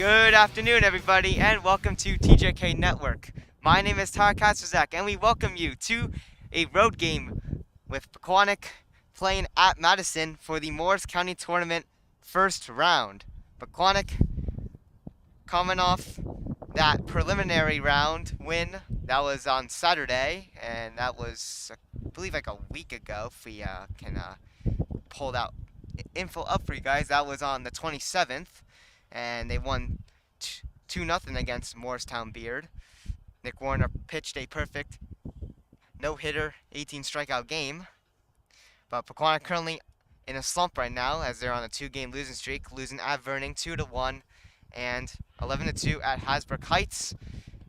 Good afternoon, everybody, and welcome to TJK Network. My name is Tara Kaczuzak, and we welcome you to a road game with Pequannock playing at Madison for the Morris County Tournament first round. Pequannock coming off that preliminary round win that was on Saturday, and that was, I believe, like a week ago. If we can pull that info up for you guys, that was on the 27th. And they won 2-0 against Morristown Beard. Nick Warner pitched a perfect no-hitter, 18 strikeout game. But Pequannock currently in a slump right now as they're on a 2-game losing streak, losing at Vernon 2-1 and 11-2 at Hasbrook Heights,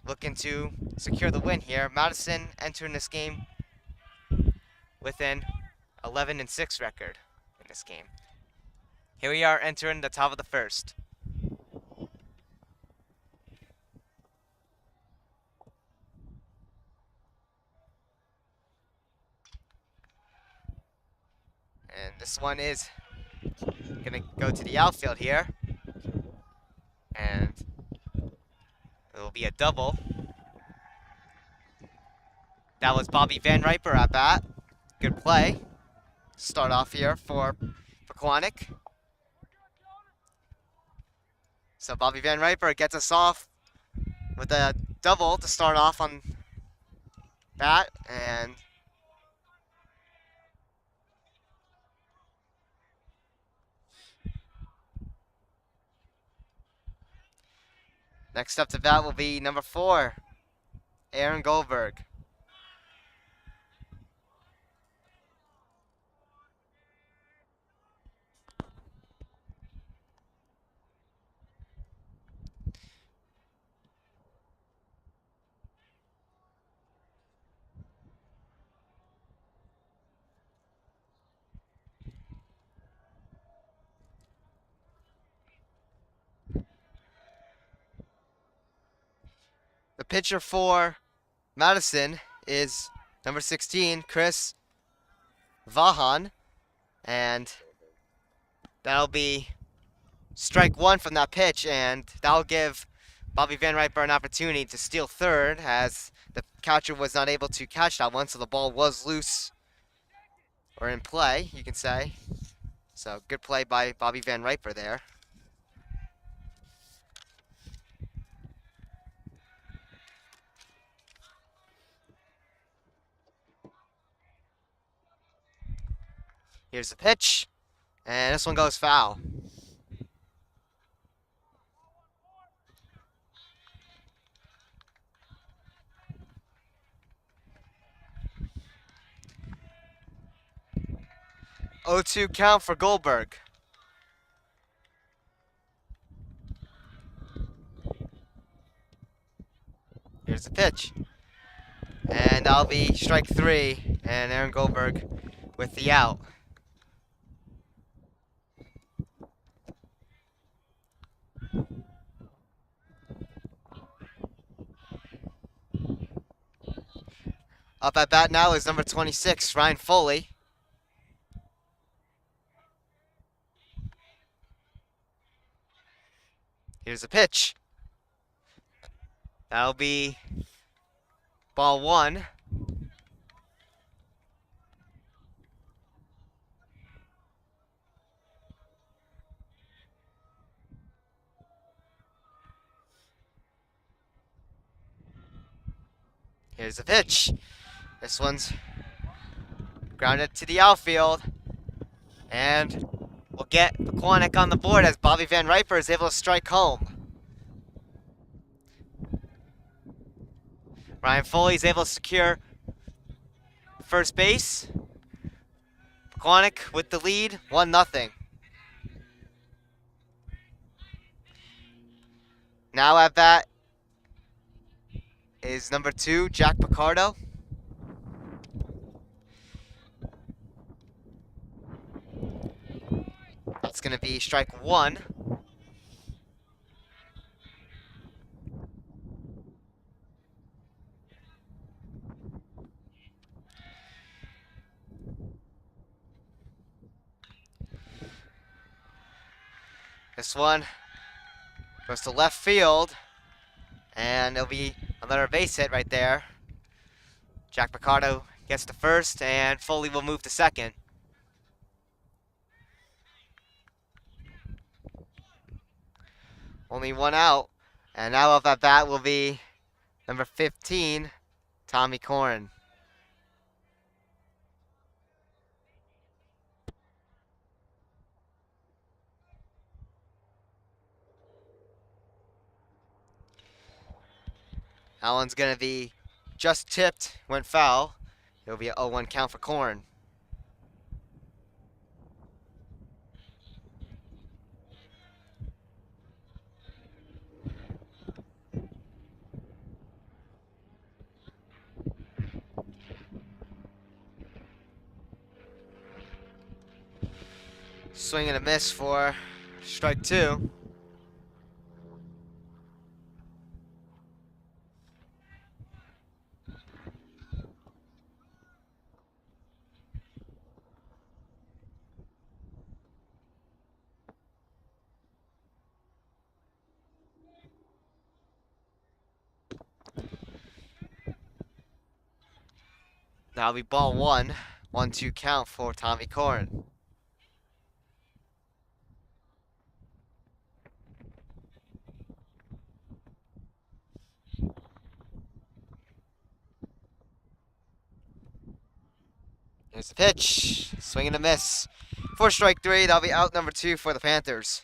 looking to secure the win here. Madison entering this game with an 11-6 record in this game. Here we are entering the top of the first. And this one is going to go to the outfield here. And it will be a double. That was Bobby Van Riper at bat. Good play. Start off here for Pequannock. So Bobby Van Riper gets us off with a double to start off on bat. And next up to bat will be number 4, Aaron Goldberg. The pitcher for Madison is number 16, Chris Vahan, and that'll be strike 1 from that pitch, and that'll give Bobby Van Riper an opportunity to steal third as the catcher was not able to catch that one, so the ball was loose, or in play, you can say. So good play by Bobby Van Riper there. Here's the pitch, and this one goes foul. Oh, 2 count for Goldberg. Here's the pitch. And that'll be strike 3, and Aaron Goldberg with the out. Up at bat now is number 26, Ryan Foley. Here's the pitch. That'll be ball 1. Here's the pitch. This one's grounded to the outfield. And we'll get Pequannock on the board as Bobby Van Riper is able to strike home. Ryan Foley is able to secure first base. Pequannock with the lead, 1-0. Now at bat is number 2, Jack Picardo. That's going to be strike 1. This one Goes to left field. And it'll be another base hit right there. Jack Picardo gets to first, and Foley will move to second. Only one out. And now up at bat will be number 15, Tommy Corrin. That one's going to be just tipped, went foul. It'll be an 0-1 count for Corrin. Swing and a miss for strike two. That'll be ball one. 1-2 count for Tommy Corrin. Here's the pitch. Swing and a miss. For strike three, that'll be out number two for the Panthers.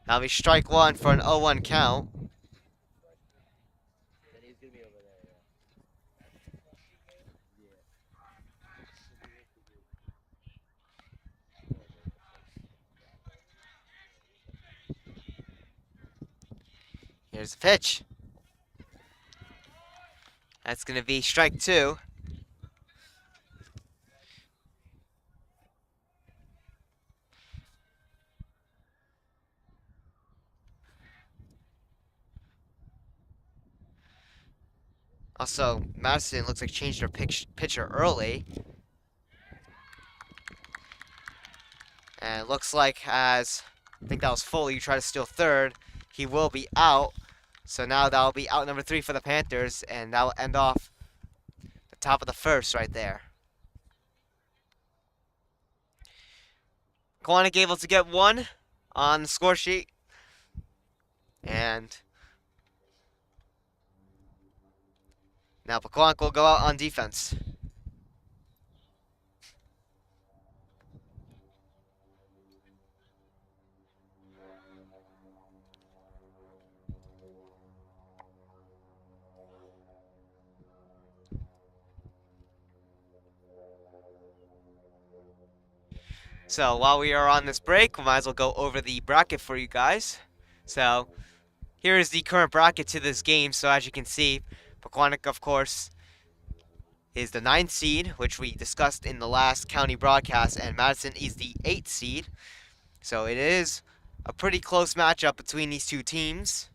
That'll be strike one for an 0-1 count. Here's the pitch. That's going to be strike two. Also, Madison looks like changed their pitcher early. And it looks like as, I think that was Foley, you try to steal third, he will be out. So now that'll be out number three for the Panthers, and that'll end off the top of the first right there. Pequannock able to get one on the score sheet. And now Pequannock will go out on defense. So while we are on this break, we might as well go over the bracket for you guys. So here is the current bracket to this game. So as you can see, Pequannock, of course, is the 9th seed, which we discussed in the last county broadcast, and Madison is the 8th seed. So it is a pretty close matchup between these two teams.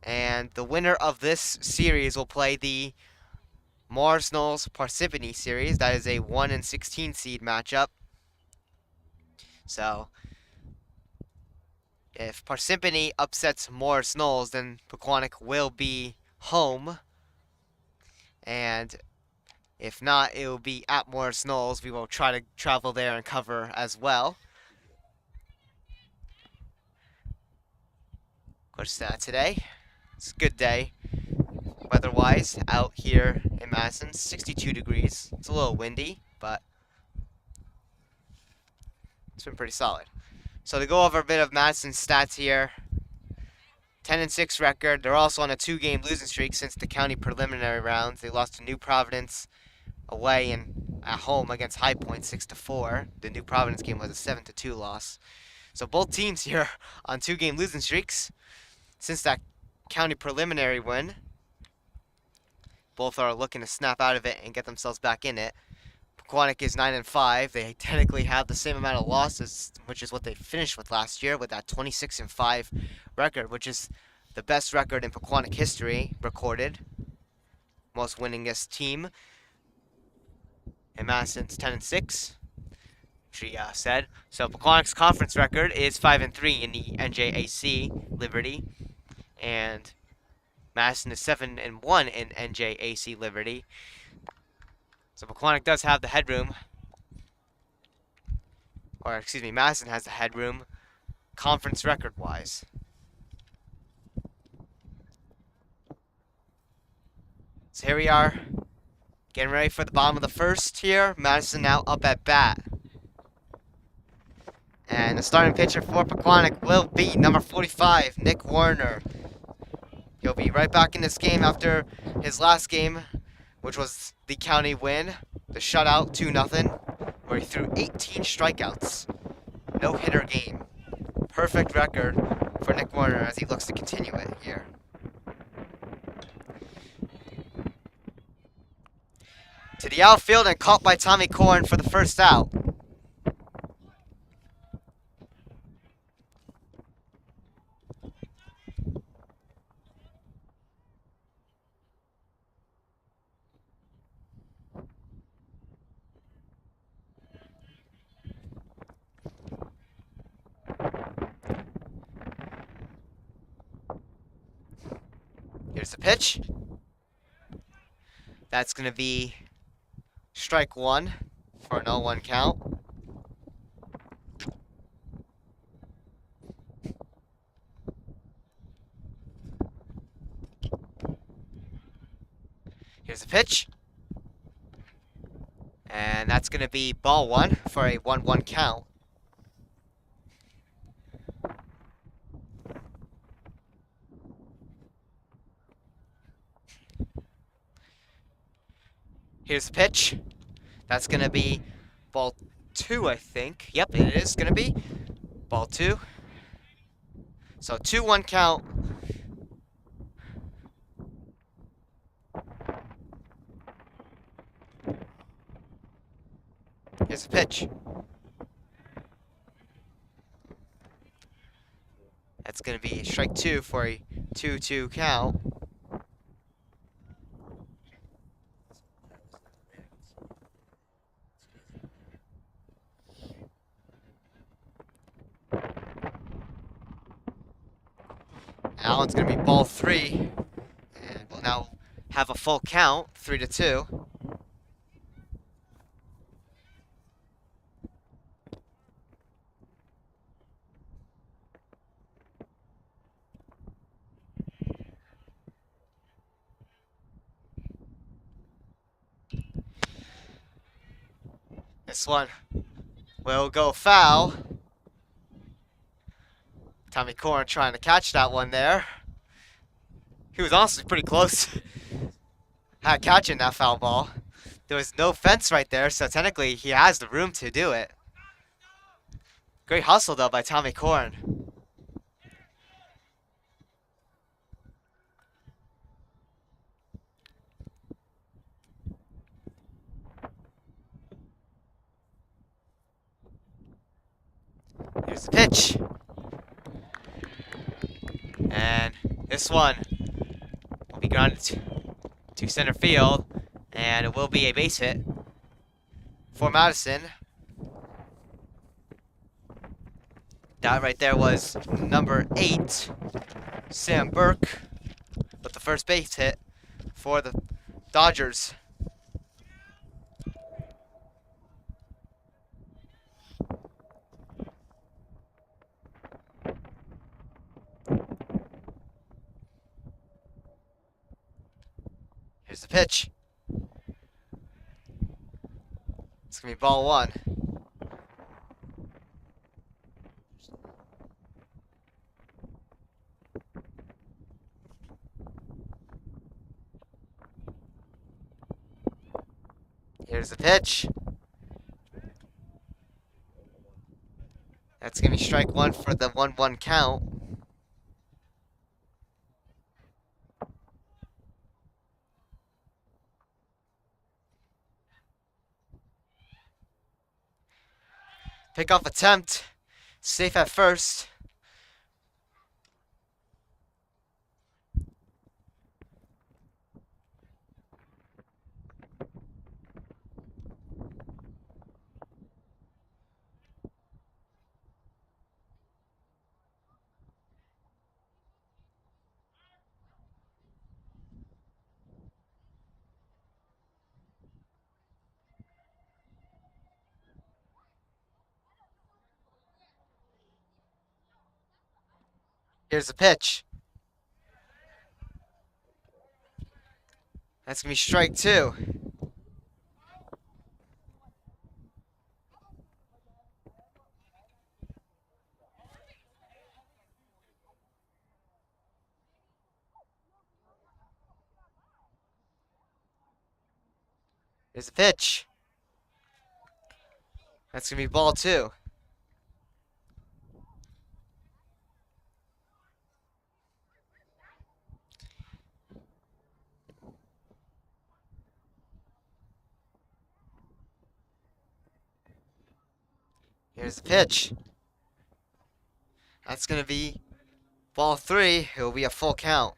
And the winner of this series will play the Morris Knolls Parsippany series. That is a 1 and 16 seed matchup. So if Parsippany upsets Morris Knolls, then Pequannock will be home. And if not, it will be at Morris Knolls. We will try to travel there and cover as well. Of course, today, it's a good day weather-wise out here in Madison. 62 degrees. It's a little windy, but it's been pretty solid. So to go over a bit of Madison's stats here, 10-6 record. They're also on a 2-game losing streak since the county preliminary rounds. They lost to New Providence away and at home against High Point 6-4. The New Providence game was a 7-2 loss. So both teams here on 2-game losing streaks since that county preliminary win. Both are looking to snap out of it and get themselves back in it. Pequannock is 9-5. They technically have the same amount of losses, which is what they finished with last year, with that 26-5 record, which is the best record in Pequannock history recorded. Most winningest team. And Madison's 10-6. She said. So Pequannock's conference record is 5-3 in the NJAC Liberty, and Madison is 7-1 in NJAC Liberty. So Pequannock does have the headroom, or excuse me, Madison has the headroom, conference record-wise. So here we are, getting ready for the bottom of the first here. Madison now up at bat. And the starting pitcher for Pequannock will be number 45, Nick Warner. He'll be right back in this game after his last game, which was the county win, the shutout 2-0, where he threw 18 strikeouts. No-hitter game. Perfect record for Nick Warner as he looks to continue it here. To the outfield and caught by Tommy Korn for the first out. Here's the pitch. That's going to be strike one for an 0-1 count. Here's the pitch. And that's going to be ball one for a 1-1 count. Here's the pitch. That's going to be ball two, I think. Yep, it is going to be ball two. So 2-1 count. Here's the pitch. That's going to be strike two for a 2-2 count. That one's going to be ball three. And we'll now have a full count, 3-2. This one will go foul. Tommy Korn trying to catch that one there. He was honestly pretty close at catching that foul ball. There was no fence right there, so technically he has the room to do it. Great hustle, though, by Tommy Korn. Here's the pitch. And this one will be grounded to center field, and it will be a base hit for Madison. That right there was number 8, Sam Burke, with the first base hit for the Dodgers. Here's the pitch. It's going to be ball one. Here's the pitch. That's going to be strike one for the 1-1 count. Pickoff attempt. Safe at first. Here's the pitch. That's going to be strike 2. Here's the pitch. That's going to be ball 2. Here's the pitch. That's going to be ball 3. It will be a full count.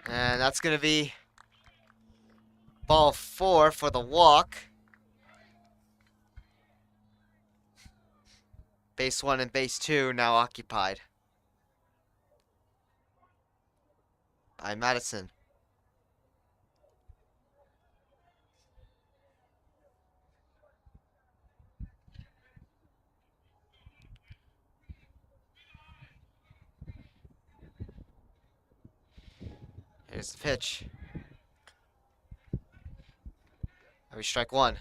And that's going to be ball 4 for the walk. Base 1 and base 2 now occupied by Madison. Here's the pitch. That'll be strike 1.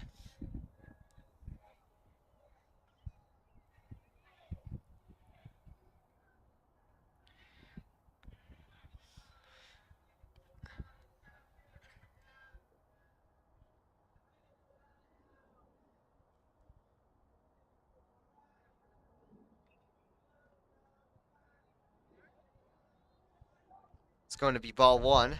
It's going to be ball 1.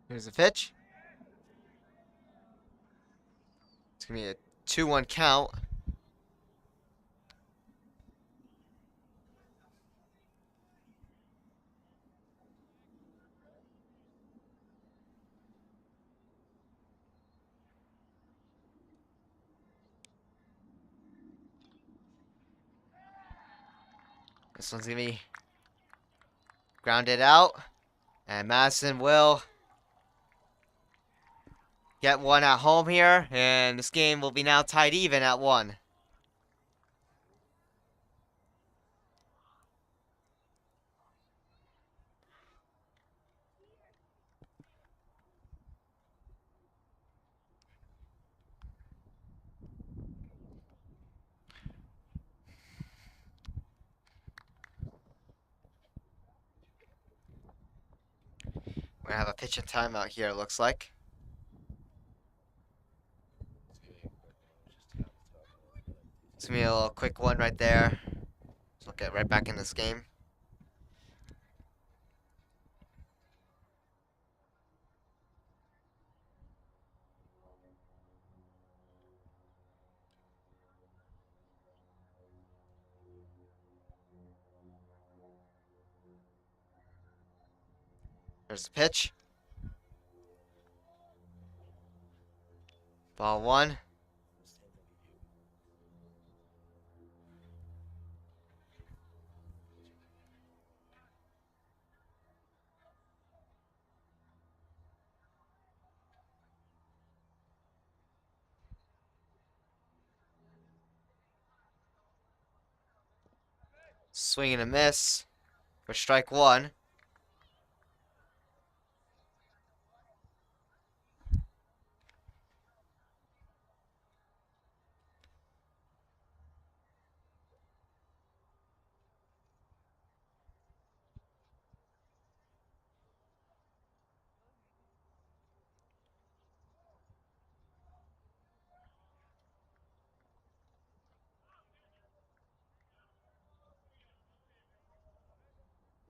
Here's the pitch. It's going to be a 2-1 count. This one's going to be grounded out. And Madison will get one at home here. And this game will be now tied even at 1. We're going to have a pitch and timeout here, it looks like. It's going to be a little quick one right there. So we'll get right back in this game. There's the pitch. Ball 1. Swing and a miss for strike one.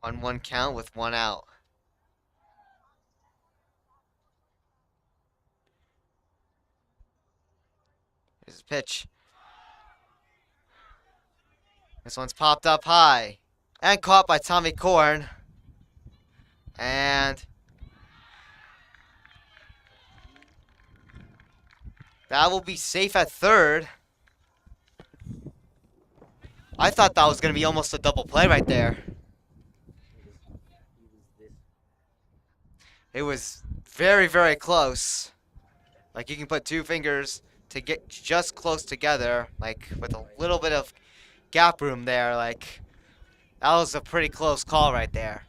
On one count with one out. Here's the pitch. This one's popped up high. And caught by Tommy Korn. And that will be safe at third. I thought that was going to be almost a double play right there. It was very, very close. Like, you can put two fingers to get just close together, like with a little bit of gap room there. Like, that was a pretty close call right there,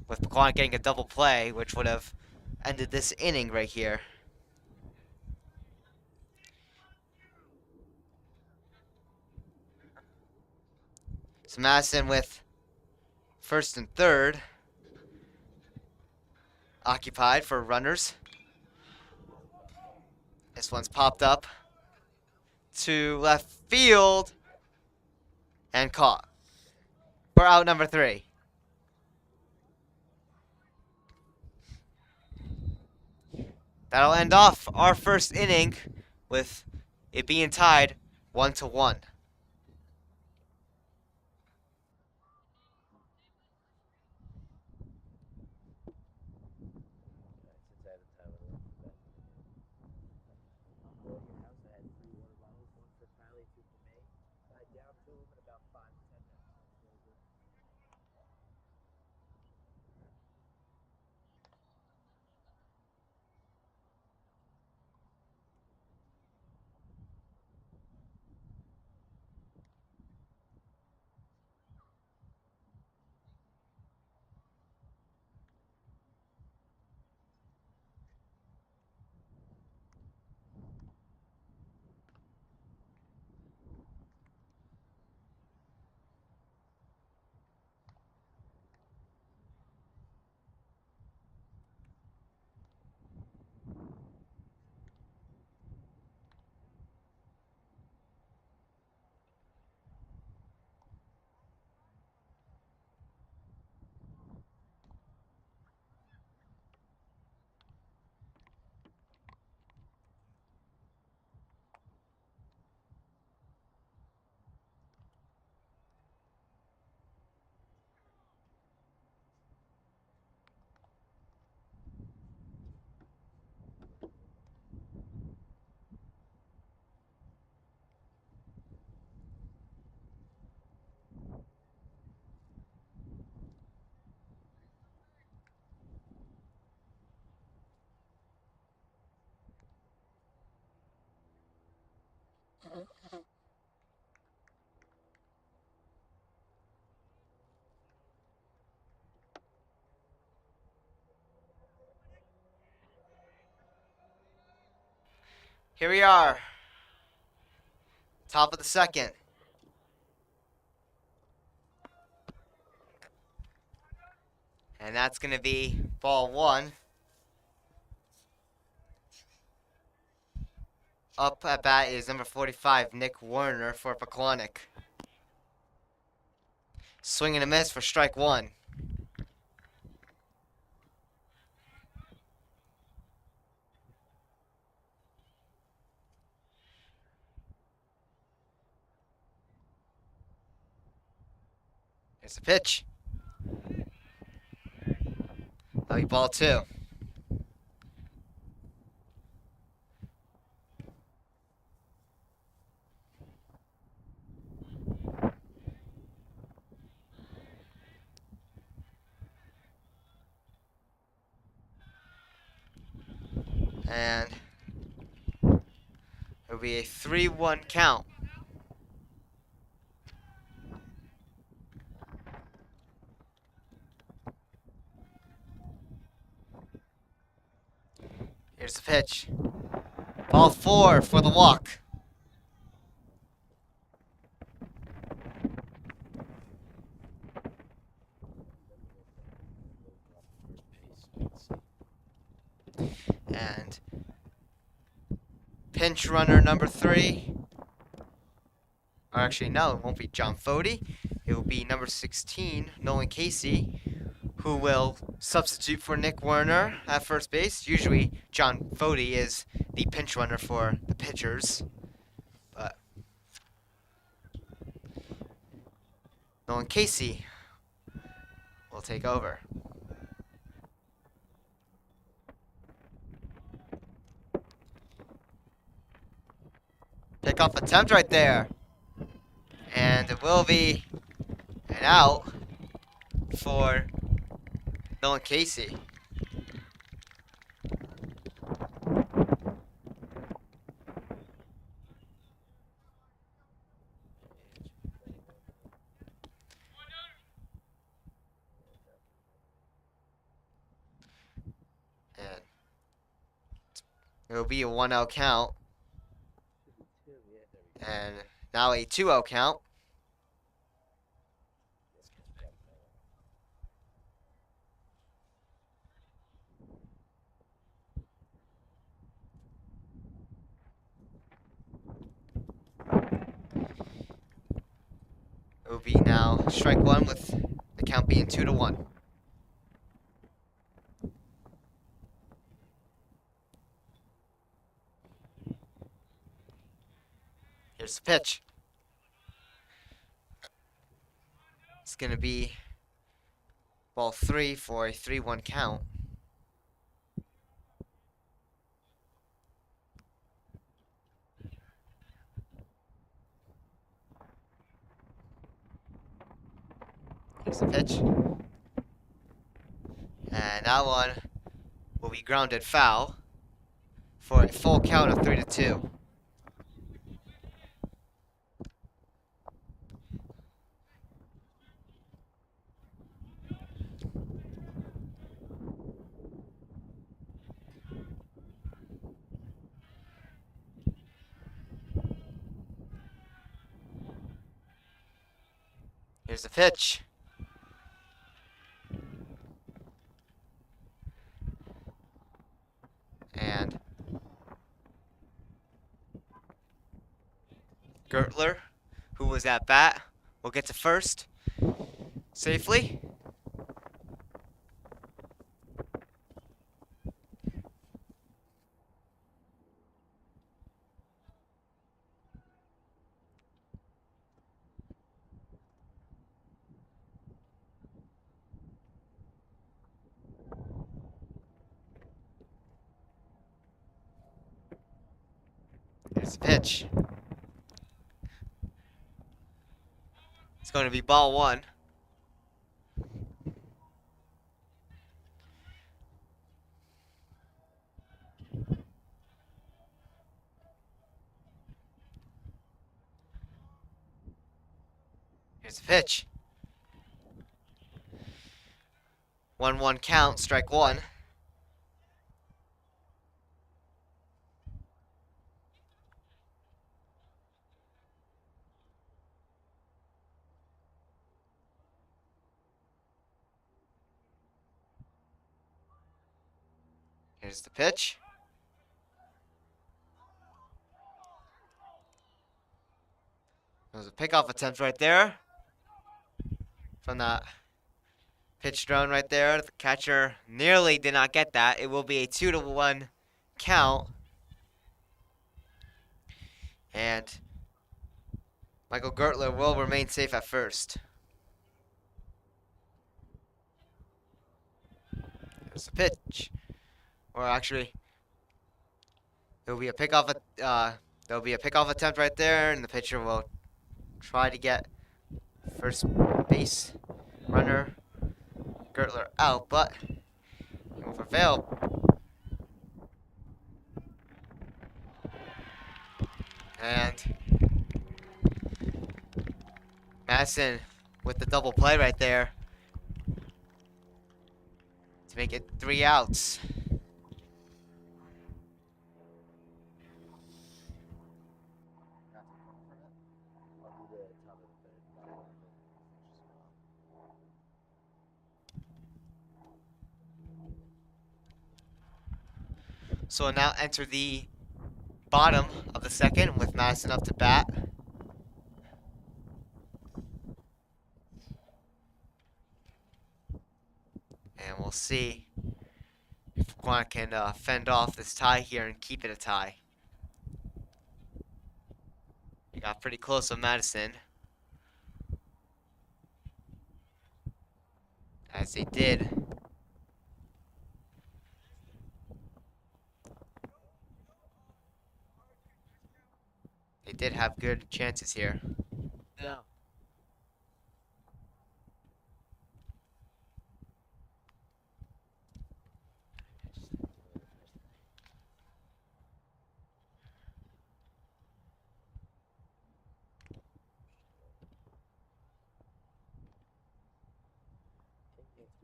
with Pequannock getting a double play, which would have ended this inning right here. So Madison with first and third occupied for runners. This one's popped up to left field and caught for out number 3. That'll end off our first inning with it being tied 1-1. Here we are, top of the second. And that's going to be ball 1. Up at bat is number 45, Nick Warner for Pequannock. Swing and a miss for strike 1. Here's the pitch. That'll be ball 2. And it'll be a 3-1 count. Here's the pitch. Ball 4 for the walk. And pinch runner number 3. Or actually, no, it won't be John Fody. It will be number 16, Nolan Casey, who will substitute for Nick Werner at first base. Usually, John Fody is the pinch runner for the pitchers, but Nolan Casey will take over. Pickoff attempt right there. And it will be an out for Nolan Casey. And it will be a 1-0 count. And now a 2-0 count. It will be now strike 1 with the count being 2-1. Here's the pitch. It's going to be ball 3 for a 3-1 count. Here's the pitch. And that one will be grounded foul for a full count of 3-2. Here's the pitch. And Gertler, who was at bat, will get to first safely. Here's the pitch. It's going to be ball 1. Here's the pitch. 1-1 count, strike 1. Here's the pitch. There's a pickoff attempt right there from that pitch drone right there. The catcher nearly did not get that. It will be a 2-1 count. And Michael Gertler will remain safe at first. There's the pitch. Or actually, there'll be a pickoff attempt right there, and the pitcher will try to get first base runner Gertler out, but he will prevail. And Madison with the double play right there to make it 3 outs. So we'll now enter the bottom of the second with Madison up to bat. And we'll see if Pequannock can fend off this tie here and keep it a tie. He got pretty close on Madison, as they did. They did have good chances here. No.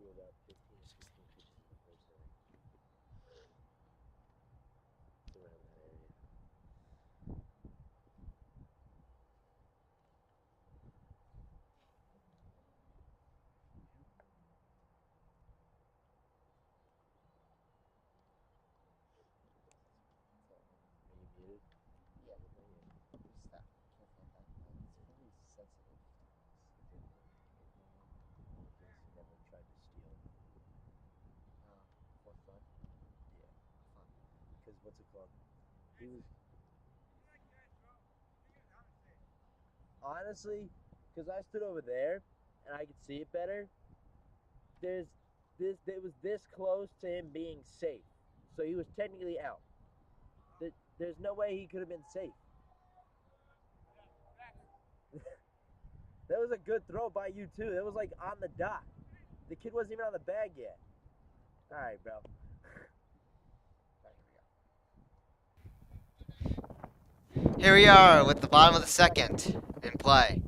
About 15 or 16 pitches in the first inning. Around that area. Are you muted? Yeah, but then you stop. Can't have that. It's pretty sensitive. You never tried to steal. For fun? Yeah, fun. Because what's it called? He was. Honestly, because I stood over there and I could see it better. It was this close to him being safe, so he was technically out. There's no way he could have been safe. That was a good throw by you too. That was like on the dot. The kid wasn't even on the bag yet. All right, bro. Here we are with the bottom of the second in play.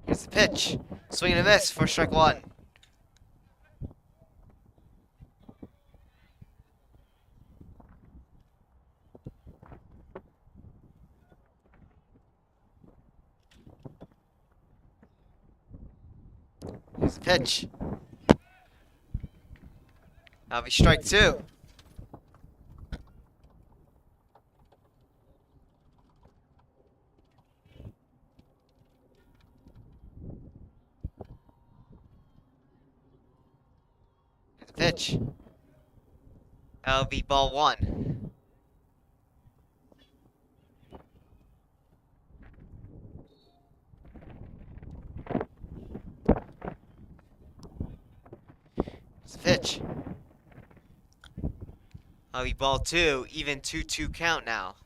Here's the pitch. Swing and a miss for strike one. Here's the pitch. That'll be strike two. Here's the pitch. That'll be ball one. Here's the pitch. That'll be ball two. Even 2-2 count now.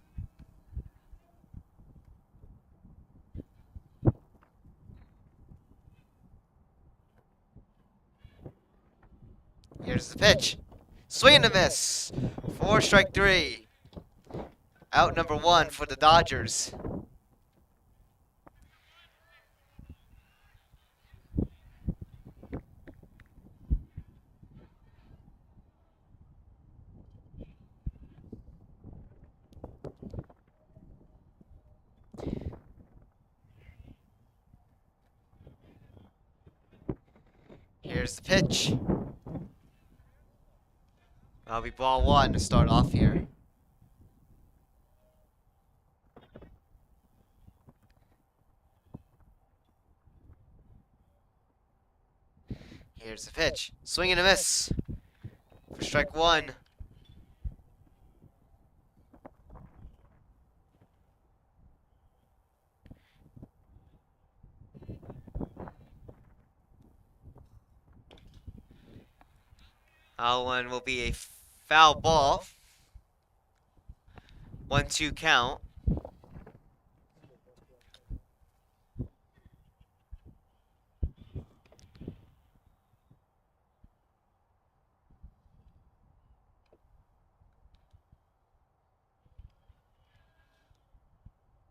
Here's the pitch. Swing and a miss for strike three. Out number one for the Dodgers. Here's the pitch. That'll be ball one to start off here. Here's the pitch. Swing and a miss for strike one. That one will be a foul ball. 1-2 count.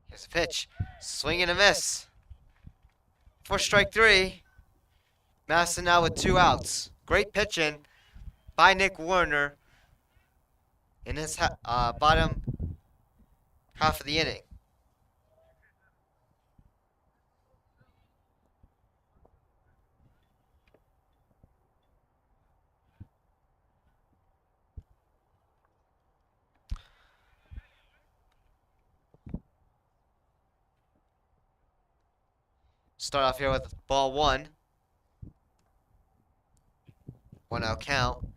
Here's the pitch. Swing and a miss for strike three. Madison now with 2 outs. Great pitching by Nick Warner in his bottom half of the inning. Start off here with ball 1. 1-0 count.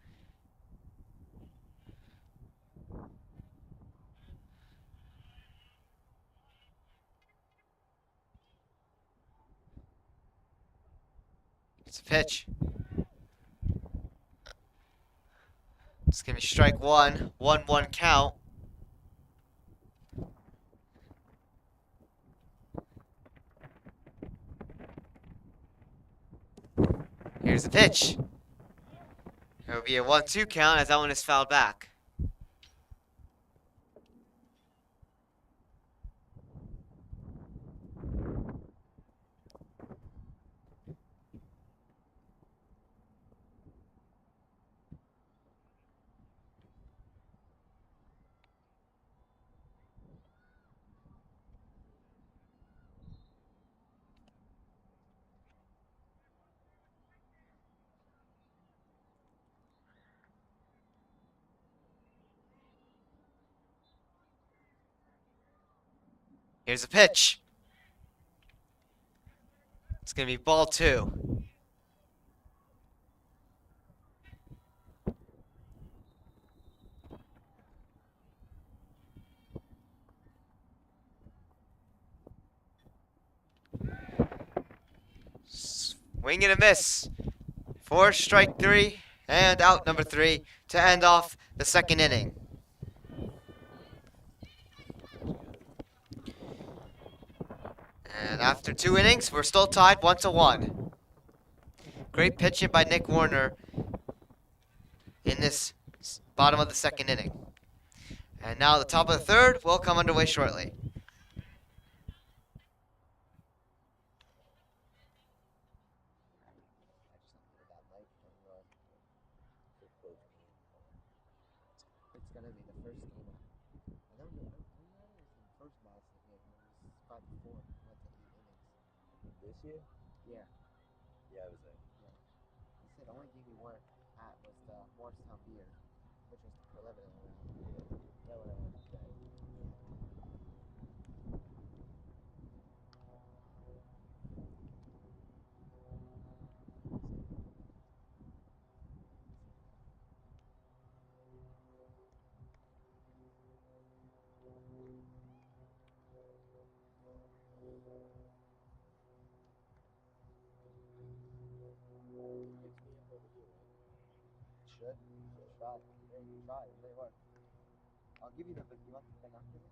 It's a pitch. It's going to be strike 1. 1-1 count. Here's the pitch. It will be a 1-2 count as that one is fouled back. Here's the pitch. It's going to be ball 2. Swing and a miss. For strike 3 and out number 3 to end off the second inning. And after 2 innings, we're still tied 1-1. Great pitching by Nick Warner in this bottom of the second inning. And now the top of the third will come underway shortly. It's gonna be the first game. I don't know. I don't know if it's the first Madison game. It was 5-4. Went to 8 innings. This year? Yeah. Yeah, I was there. He said the only game we weren't at was the Morristown Beard, which was the preliminary round. That one I went to. Should. Try. Try. It may work. I'll give you the. You want the binoculars?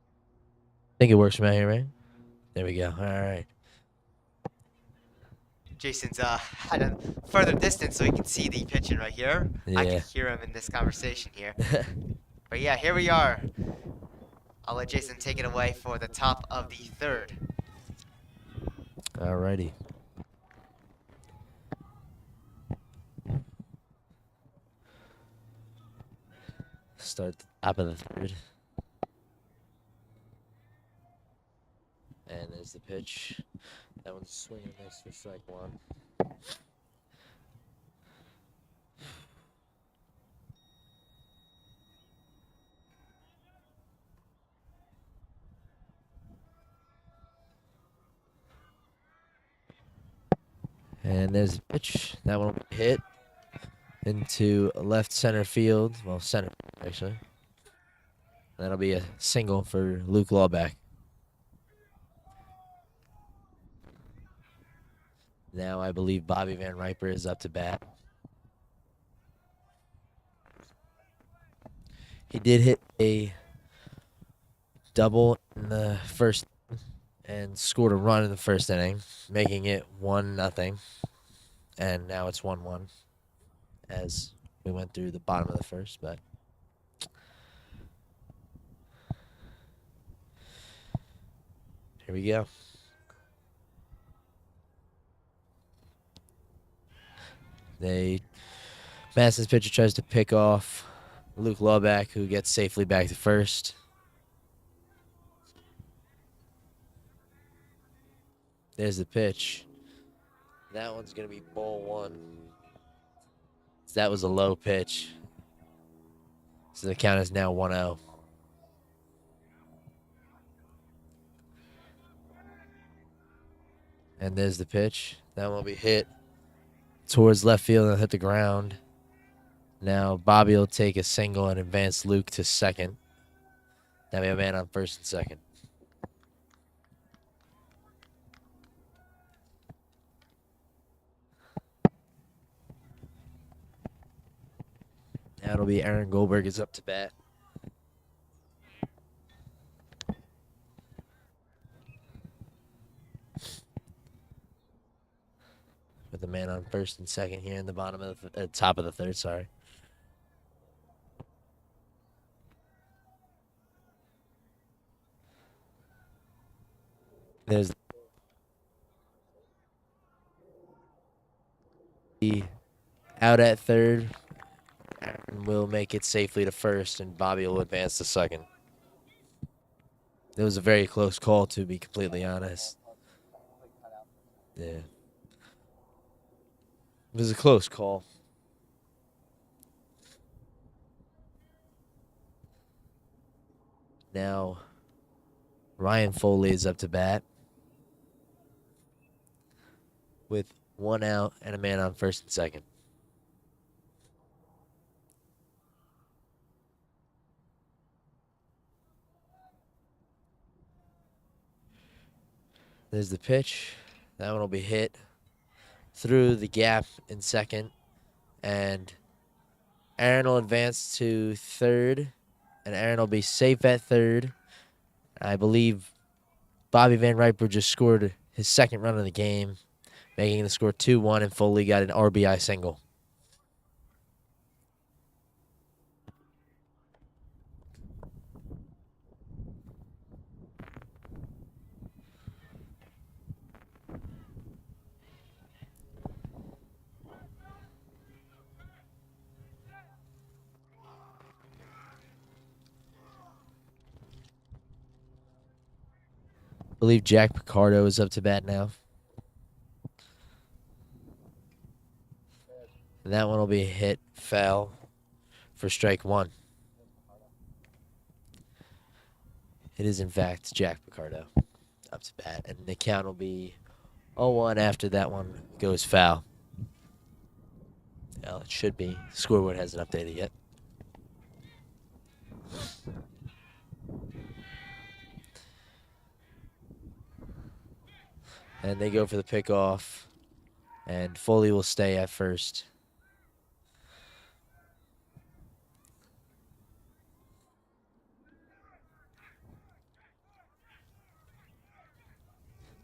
I think it works from out here, right? There we go. All right. Jason's at a further distance so he can see the pitching right here. I Yeah. can hear him in this conversation here. But yeah, here we are. I'll let Jason take it away for the top of the third. All righty. Start the top of the third. And there's the pitch. That one's swinging nice for strike 1. And there's the pitch. That one will be hit into left center field. Well, center, actually. That'll be a single for Luke Lawback. Now I believe Bobby Van Riper is up to bat. He did hit a double in the first and scored a run in the first inning, making it 1-0. And now it's 1-1 as we went through the bottom of the first, but here we go. Madison's pitcher tries to pick off Luke Lawback, who gets safely back to first. There's the pitch. That one's going to be ball 1. That was a low pitch. So the count is now 1-0. And there's the pitch. That one will be hit towards left field and hit the ground. Now Bobby will take a single and advance Luke to second. Now we have a man on first and second. Now it'll be Aaron Goldberg is up to bat. With a man on first and second here in the bottom of the top of the third. Sorry. There's the out at third. Aaron will make it safely to first, and Bobby will advance to second. It was a very close call, to be completely honest. Yeah. It was a close call. Now, Ryan Foley is up to bat with one out and a man on first and second. There's the pitch. That one will be hit through the gap in second. And Aaron will advance to third. And Aaron will be safe at third. I believe Bobby Van Riper just scored his second run of the game, making the score 2-1, and Foley got an RBI single. I believe Jack Picardo is up to bat now. And that one will be hit foul for strike one. It is, in fact, Jack Picardo up to bat. And the count will be 0-1 after that one goes foul. Well, it should be. Scoreboard hasn't updated yet. And they go for the pickoff. And Foley will stay at first.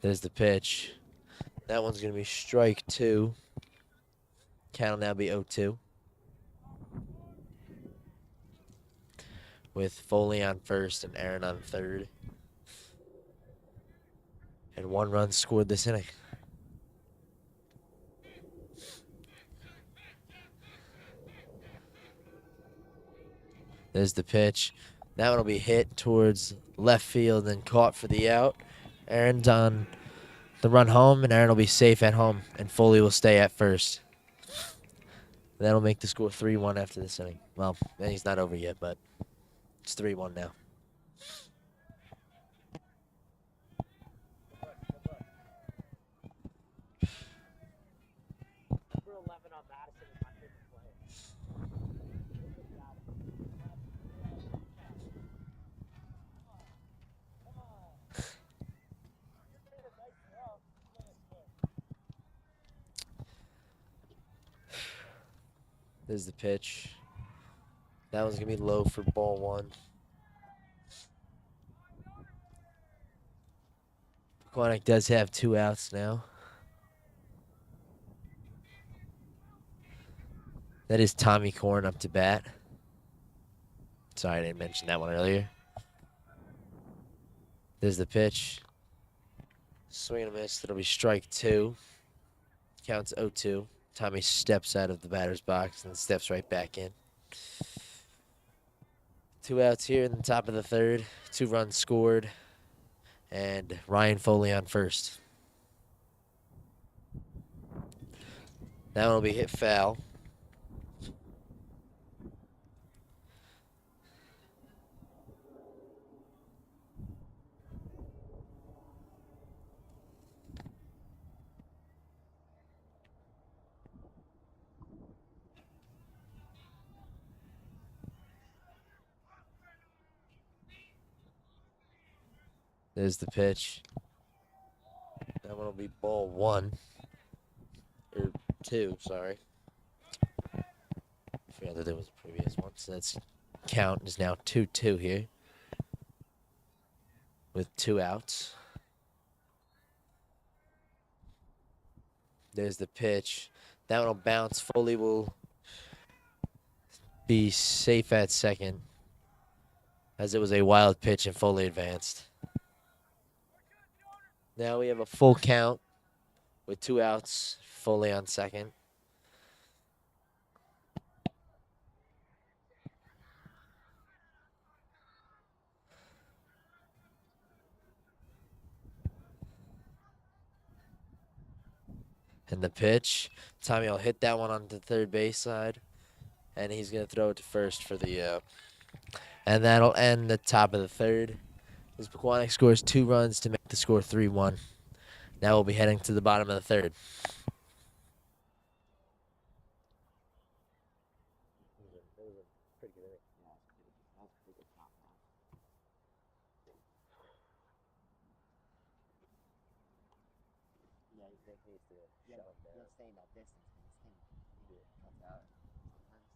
There's the pitch. That one's going to be strike two. Count will now be 0-2. With Foley on first and Aaron on third. And one run scored this inning. There's the pitch. That one will be hit towards left field and caught for the out. Aaron's on the run home, and Aaron will be safe at home, and Foley will stay at first. That'll make the score 3-1 after this inning. Well, he's not over yet, but it's 3-1 now. Number 11 on Madison is my favorite player. There's the pitch. That one's going to be low for ball one. Pequannock does have 2 outs now. That is Tommy Korn up to bat. Sorry, I didn't mention that one earlier. There's the pitch. Swing and a miss. That'll be strike two. Counts 0-2. Tommy steps out of the batter's box and steps right back in. 2 outs here in the top of the third. 2 runs scored. And Ryan Foley on first. That one will be hit foul. There's the pitch. That one will be ball 1. Or 2, sorry. I forgot that there was a previous one. So that's count is now 2-2 here. With 2 outs. There's the pitch. That one will bounce. Foley will be safe at second, as it was a wild pitch and Foley advanced. Now we have a full count with 2 outs. Foley on second. And the pitch. Tommy will hit that one on the third base side. And he's going to throw it to first for the out. And that'll end the top of the third. As Pequannock scores 2 runs to make the score 3-1. Now we'll be heading to the bottom of the third. Stay in that distance, but this thing cuts out sometimes.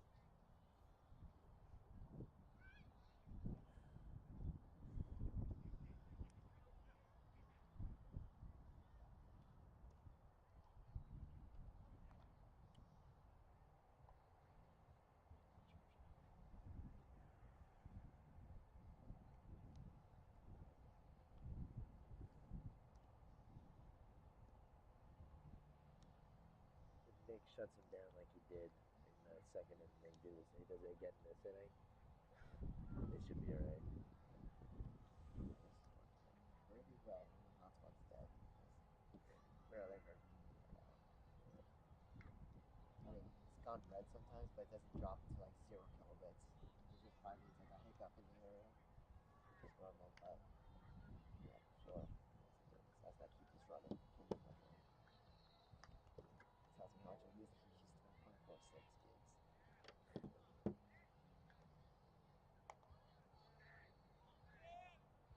Nick shuts him down like he did in the second inning. He does it again in this inning. They should be alright. Where is red? Not spots dead. Where are they hurt? I mean, it's gone red sometimes, but it doesn't drop to like 0 kilobits. Usually 5 means like a hiccup in the area, which is normal, but yeah, for sure. So I gotta keep this running. Tells me how much I'm using. He's just 1.46 speeds.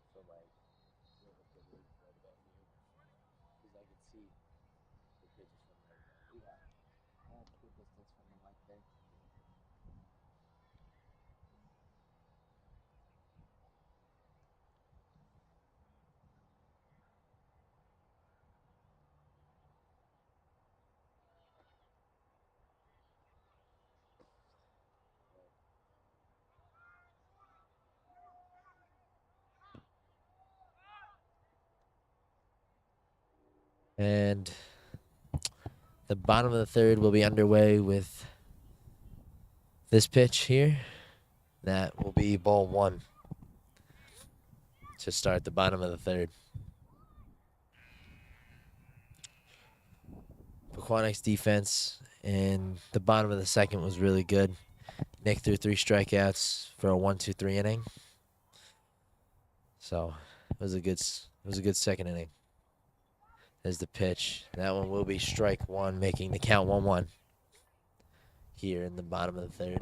So like, what was the league right about you? Because I could see the pitches from right now. Yeah, I have good distance from the mic there. And the bottom of the third will be underway with this pitch here. That will be ball 1 to start the bottom of the third. Pequannock's defense in the bottom of the second was really good. Nick threw 3 strikeouts for a 1-2-3 inning. So it was a good second inning. There's the pitch. That one will be strike 1, making the count 1-1 here in the bottom of the third.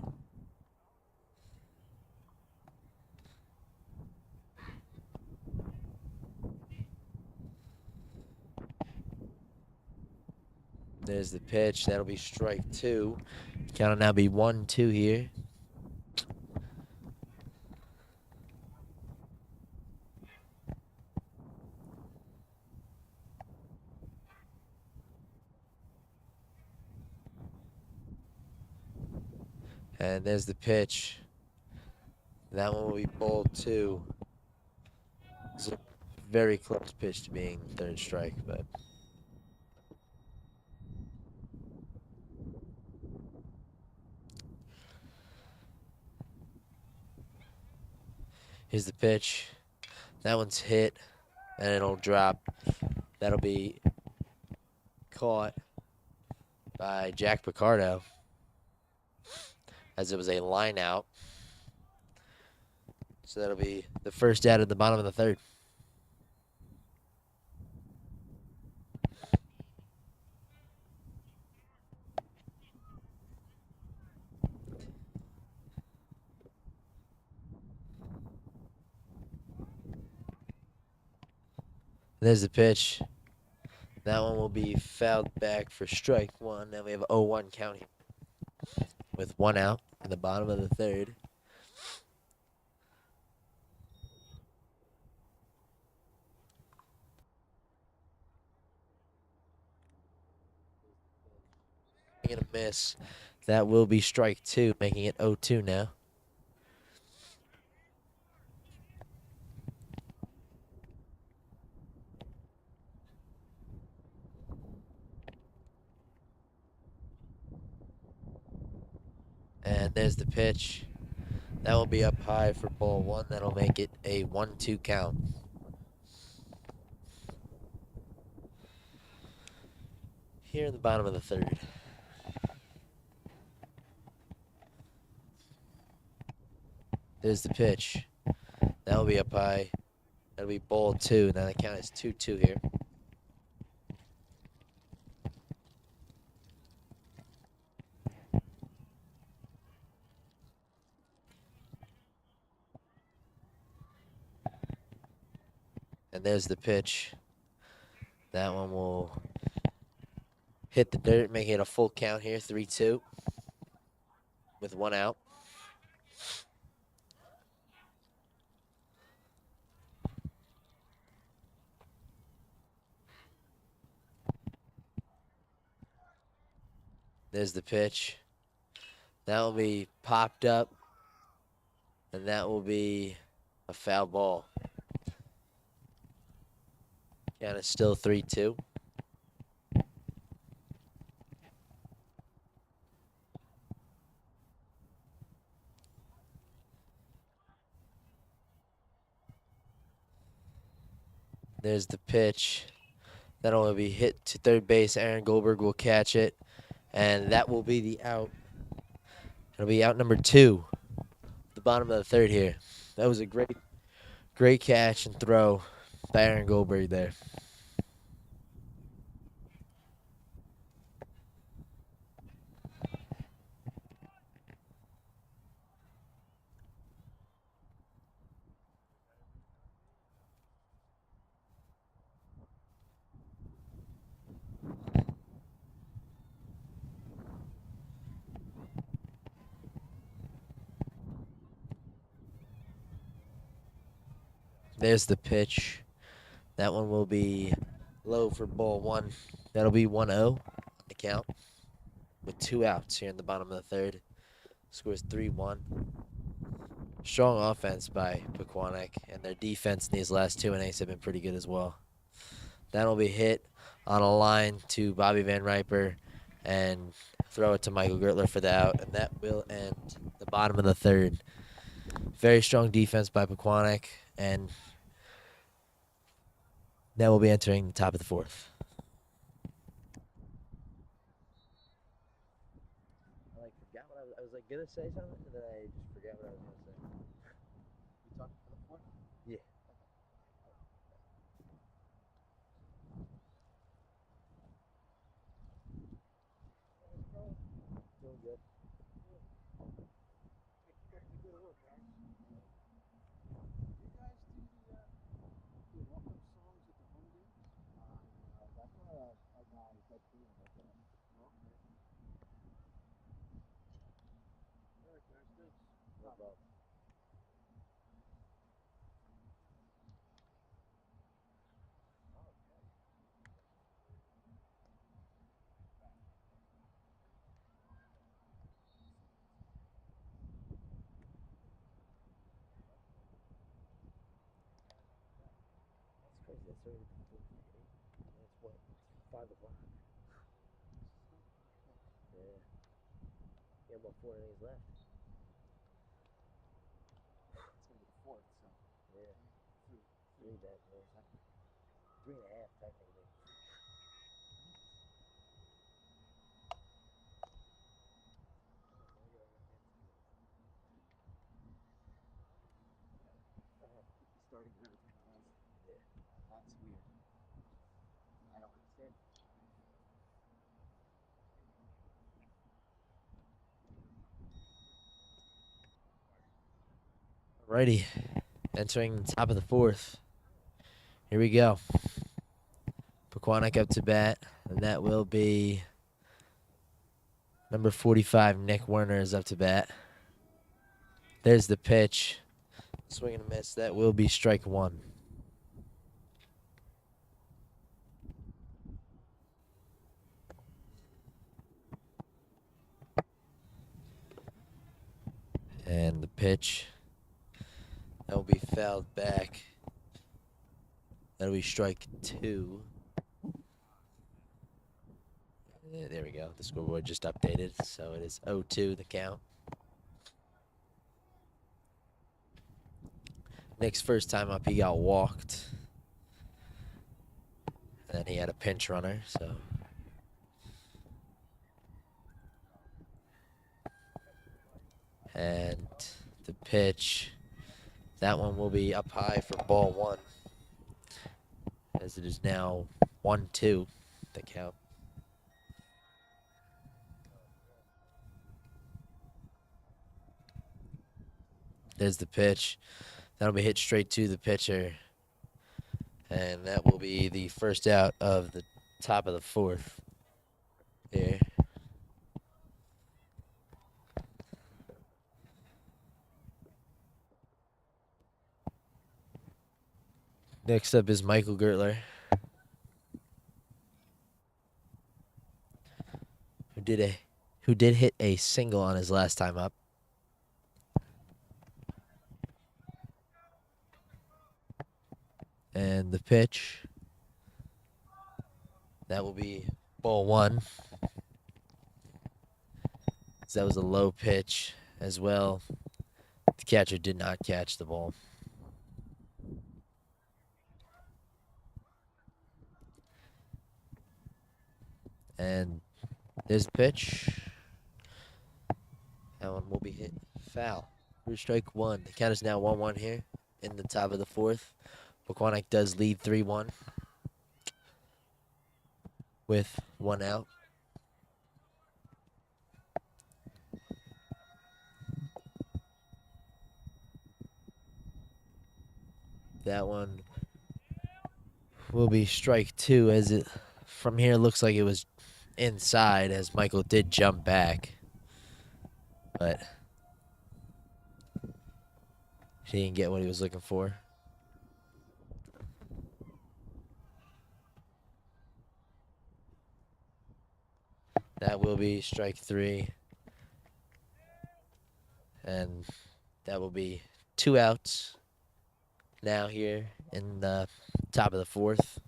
There's the pitch. That'll be strike 2. Count will now be 1-2 here. And there's the pitch. That one will be ball 2. It's a very close pitch to being third strike, but here's the pitch. That one's hit, and it'll drop. That'll be caught by Jack Picardo, as it was a line out. So that'll be the first out at the bottom of the third. There's the pitch. That one will be fouled back for strike one. Then we have a 0-1 count here with 1 out in the bottom of the third. Gonna miss. That will be strike two, making it 0-2 now. And there's the pitch. That will be up high for ball one. That'll make it a 1-2 count. Here in the bottom of the third. There's the pitch. That will be up high. That'll be ball two. Now the count is 2-2 here. And there's the pitch. That one will hit the dirt, making it a full count here, 3-2, with 1 out. There's the pitch. That will be popped up, and that will be a foul ball. Count is still 3-2. There's the pitch. That'll only be hit to third base. Aaron Goldberg will catch it, and that will be the out. It'll be out number 2, the bottom of the third here. That was a great catch and throw by Aaron Goldberg there. There's the pitch. That one will be low for ball one. That'll be 1-0 on the count with 2 outs here in the bottom of the third. Score is 3-1. Strong offense by Pequannock, and their defense in these last 2 innings have been pretty good as well. That'll be hit on a line to Bobby Van Riper and throw it to Michael Gertler for the out, and that will end the bottom of the third. Very strong defense by Pequannock, and that will be entering the top of the fourth. I forgot what I was gonna say something, and then I just forgot what I was gonna say. You talking for the fourth? Yeah. Doing good. That's crazy. That's what, 5 o'clock. Yeah. Yeah, about 4 innings left. It's gonna be the fourth, so. Yeah. 3 then, yeah. 3.5 technically. Starting everything else. Yeah. That's weird. I don't understand. Alrighty, entering the top of the fourth. Here we go. Pequannock up to bat, and that will be number 45, Nick Werner, is up to bat. There's the pitch. Swing and a miss. That will be strike one. And the pitch. That will be fouled back. That'll be strike two. There we go. The scoreboard just updated, so it is 0-2 the count. Nick's first time up, he got walked. And then he had a pinch runner, so. And the pitch, that one will be up high for ball one, as it is now 1-2 the count. There's the pitch. That'll be hit straight to the pitcher. And that will be the first out of the top of the fourth. Here. Next up is Michael Gertler, who did hit a single on his last time up. And the pitch, that will be ball one. So that was a low pitch as well. The catcher did not catch the ball. And there's the pitch. That one will be hit foul for strike one. The count is now 1-1 here in the top of the fourth. Pequannock does lead 3-1 with one out. That one will be strike two, as it from here looks like it was inside, as Michael did jump back, but he didn't get what he was looking for. That will be strike three, and that will be 2 outs now here in the top of the fourth.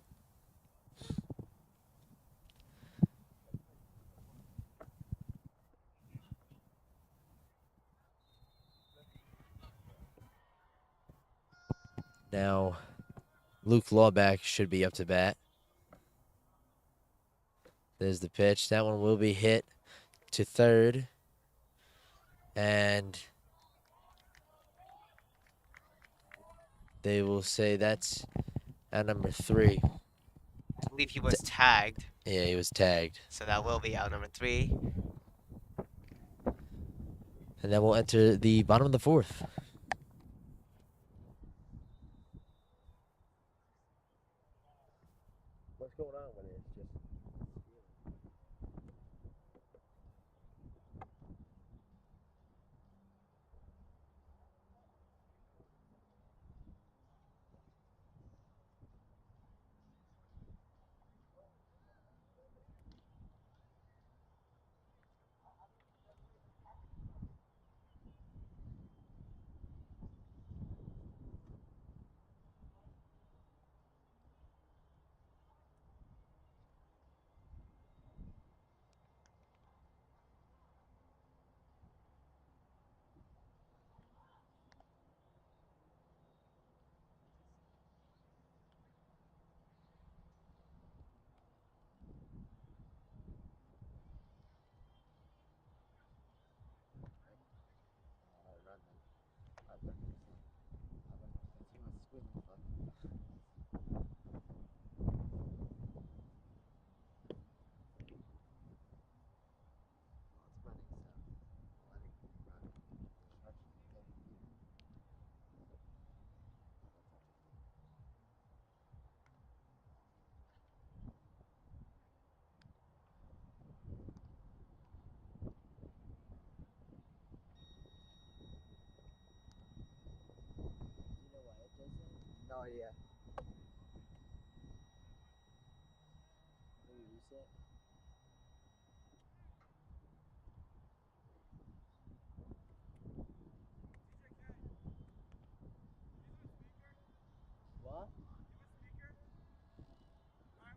Now, Luke Lawback should be up to bat. There's the pitch. That one will be hit to third. And they will say that's out number 3. I believe he was tagged, Yeah, he was tagged. so that will be out number 3. And then we'll enter the bottom of the fourth. What's going on with it? It's just Oh yeah. Maybe reset. What? All right.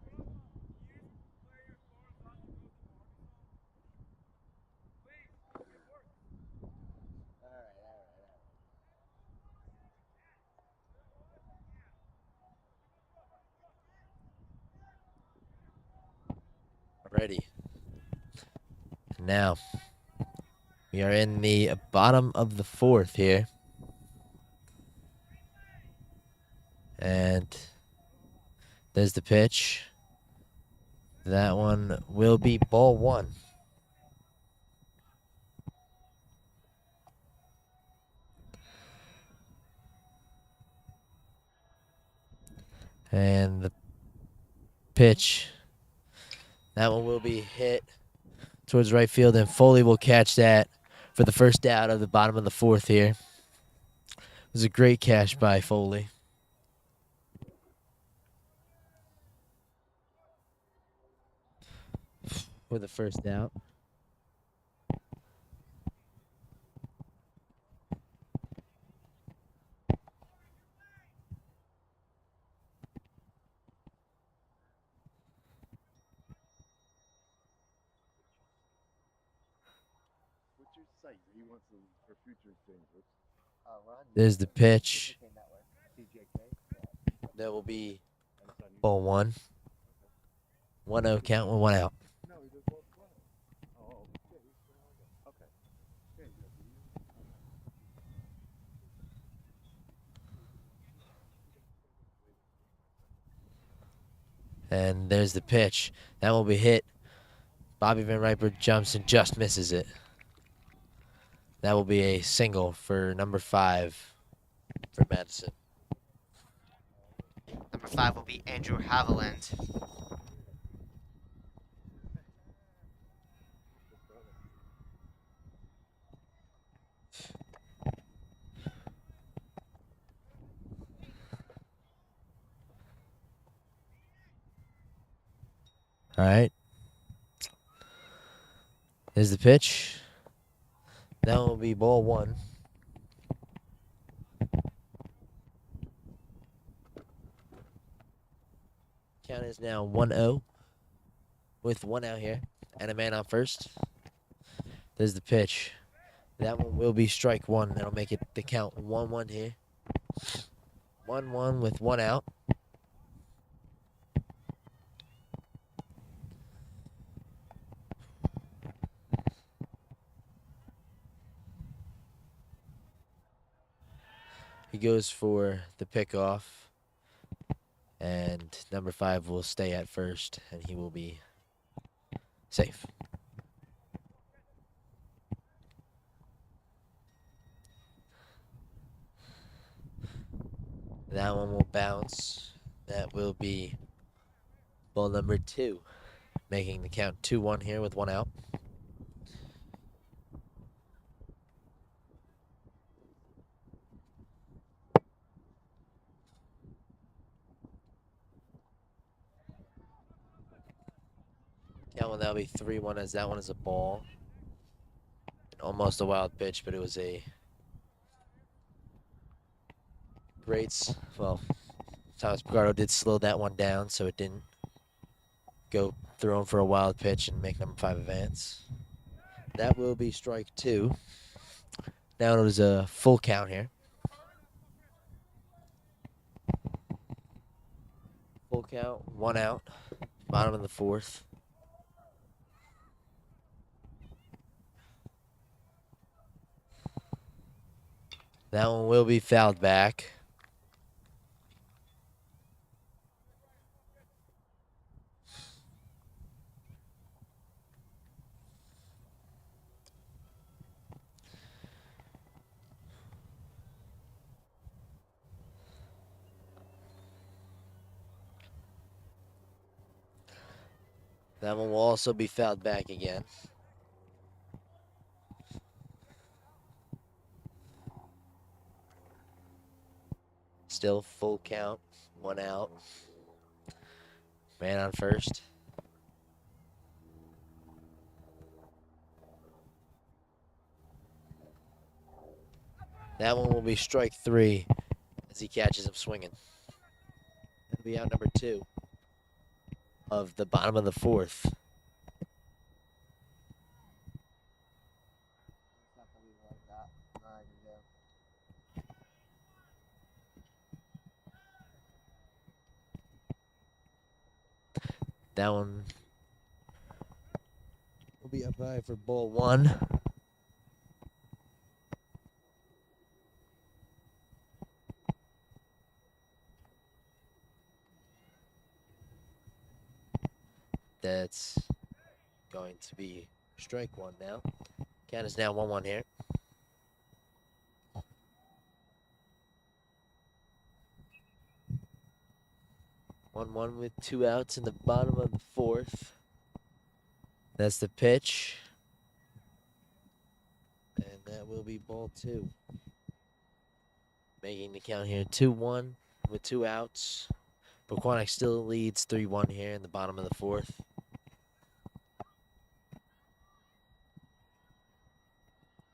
Ready. Now, we are in the bottom of the fourth here. And there's the pitch. That one will be ball one. And the pitch, that one will be hit towards right field, and Foley will catch that for the first out of the bottom of the fourth here. It was a great catch by Foley. For the first out. What's your site? He wants to for future things. There's the pitch. TJK Network. TJK. That will be ball one. 1-0 count with one out. No, he does both well. Oh, okay. Okay. Okay. And there's the pitch. That will be hit. Bobby Van Riper jumps and just misses it. That will be a single for number 5 for Madison. Number 5 will be Andrew Haviland. All right. There's the pitch. That will be ball one. Count is now 1-0 with one out here and a man on first. There's the pitch. That one will be strike one. That'll make it the count 1-1 here. 1-1 with one out. He goes for the pickoff, and number 5 will stay at first, and he will be safe. That one will bounce. That will be ball number 2, making the count 2-1 here with one out. Count will now be 3-1 as that one is a ball. Almost a wild pitch, but it was a well, Thomas Picardo did slow that one down, so it didn't go through him for a wild pitch and make number 5 advance. That will be strike 2. Now it is a full count here. Full count, one out, bottom of the fourth. That one will be fouled back. That one will also be fouled back again. Still full count. 1 out. Man on first. That one will be strike 3 as he catches him swinging. That'll be out number 2 of the bottom of the 4th. That one will be up high for ball 1. That's going to be strike 1 now. Count is now 1-1 here. 1-1 with 2 outs in the bottom of the 4th. That's the pitch. And that will be ball 2. Making the count here 2-1 with 2 outs. Pequannock still leads 3-1 here in the bottom of the 4th.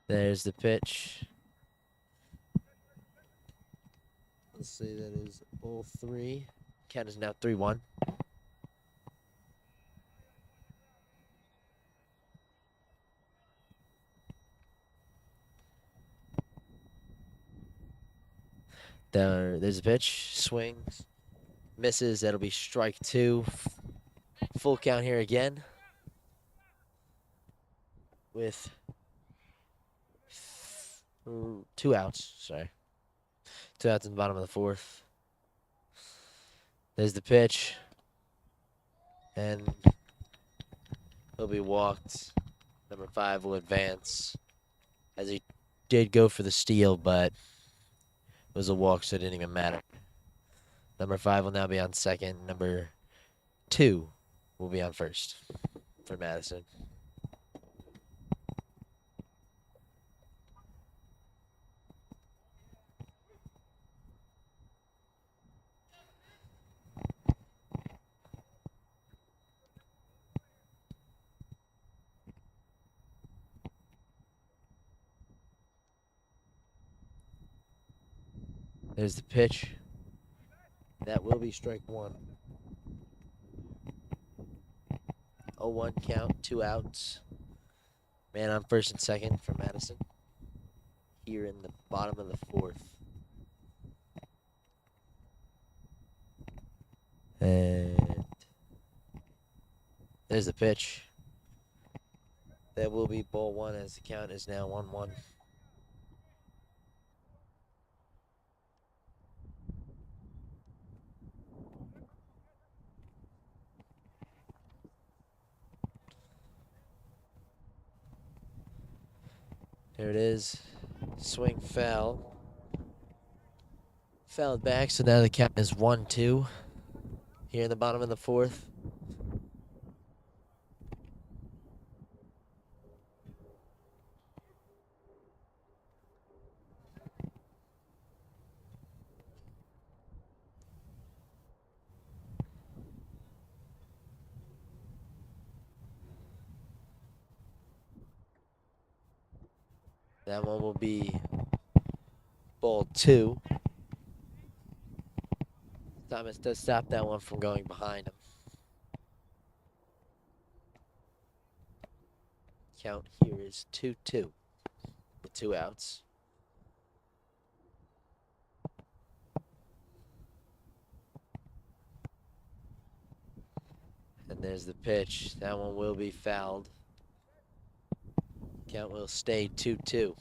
There's the pitch. Let's say that is ball 3. Count is now 3-1. There's a pitch. Swings. Misses. That'll be strike 2. Full count here again. With 2 outs. Sorry. 2 outs in the bottom of the 4th. There's the pitch. And he'll be walked. Number 5 will advance. As he did go for the steal, but it was a walk, so it didn't even matter. Number 5 will now be on second. Number 2 will be on first for Madison. There's the pitch. That will be strike 1. 0-1 count, 2 outs. Man on first and second for Madison. Here in the bottom of the 4th. And there's the pitch. That will be ball 1 as the count is now 1-1. There it is. Swing foul. Fouled back, so now the count is 1-2. Here in the bottom of the 4th. That one will be ball 2. Thomas does stop that one from going behind him. Count here is 2-2 with 2 outs. And there's the pitch. That one will be fouled. Count will stay 2-2.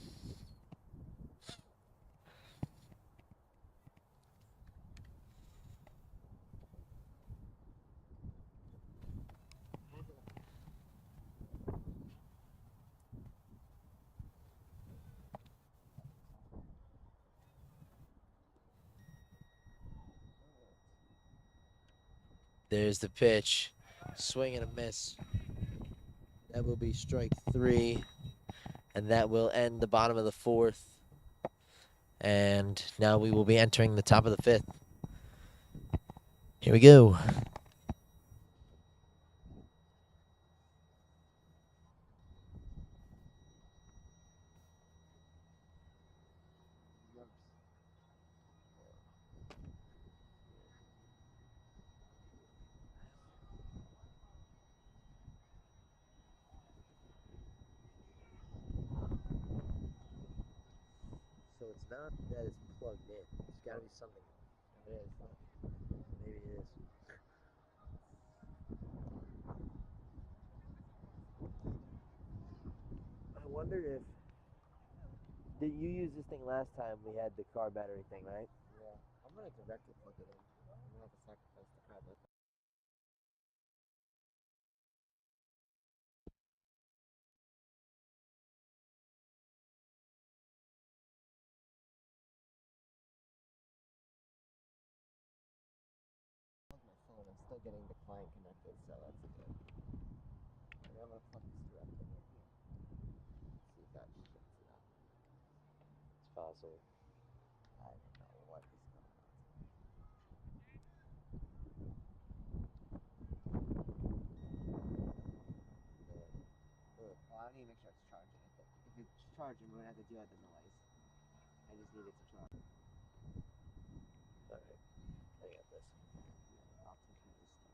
There's the pitch. Swing and a miss. That will be strike 3. And that will end the bottom of the 4th. And now we will be entering the top of the fifth. Here we go. So it's not that it's plugged in. It's got to be something. It is. Maybe it is. I wonder if. Did you use this thing last time we had the car battery thing, right? Yeah, I'm gonna directly plug it in. I'm gonna have to sacrifice the carbon. My phone, I'm still getting the client connected, so that's good. Okay, I'm gonna plug this directly in here. See if that shits it up. It's possible. I don't know what is going on. Well, I need to make sure it's charging. If it's charging, we're gonna have to deal with the noise. I just need it to charge. All right. I got this. I'll take care of this stuff.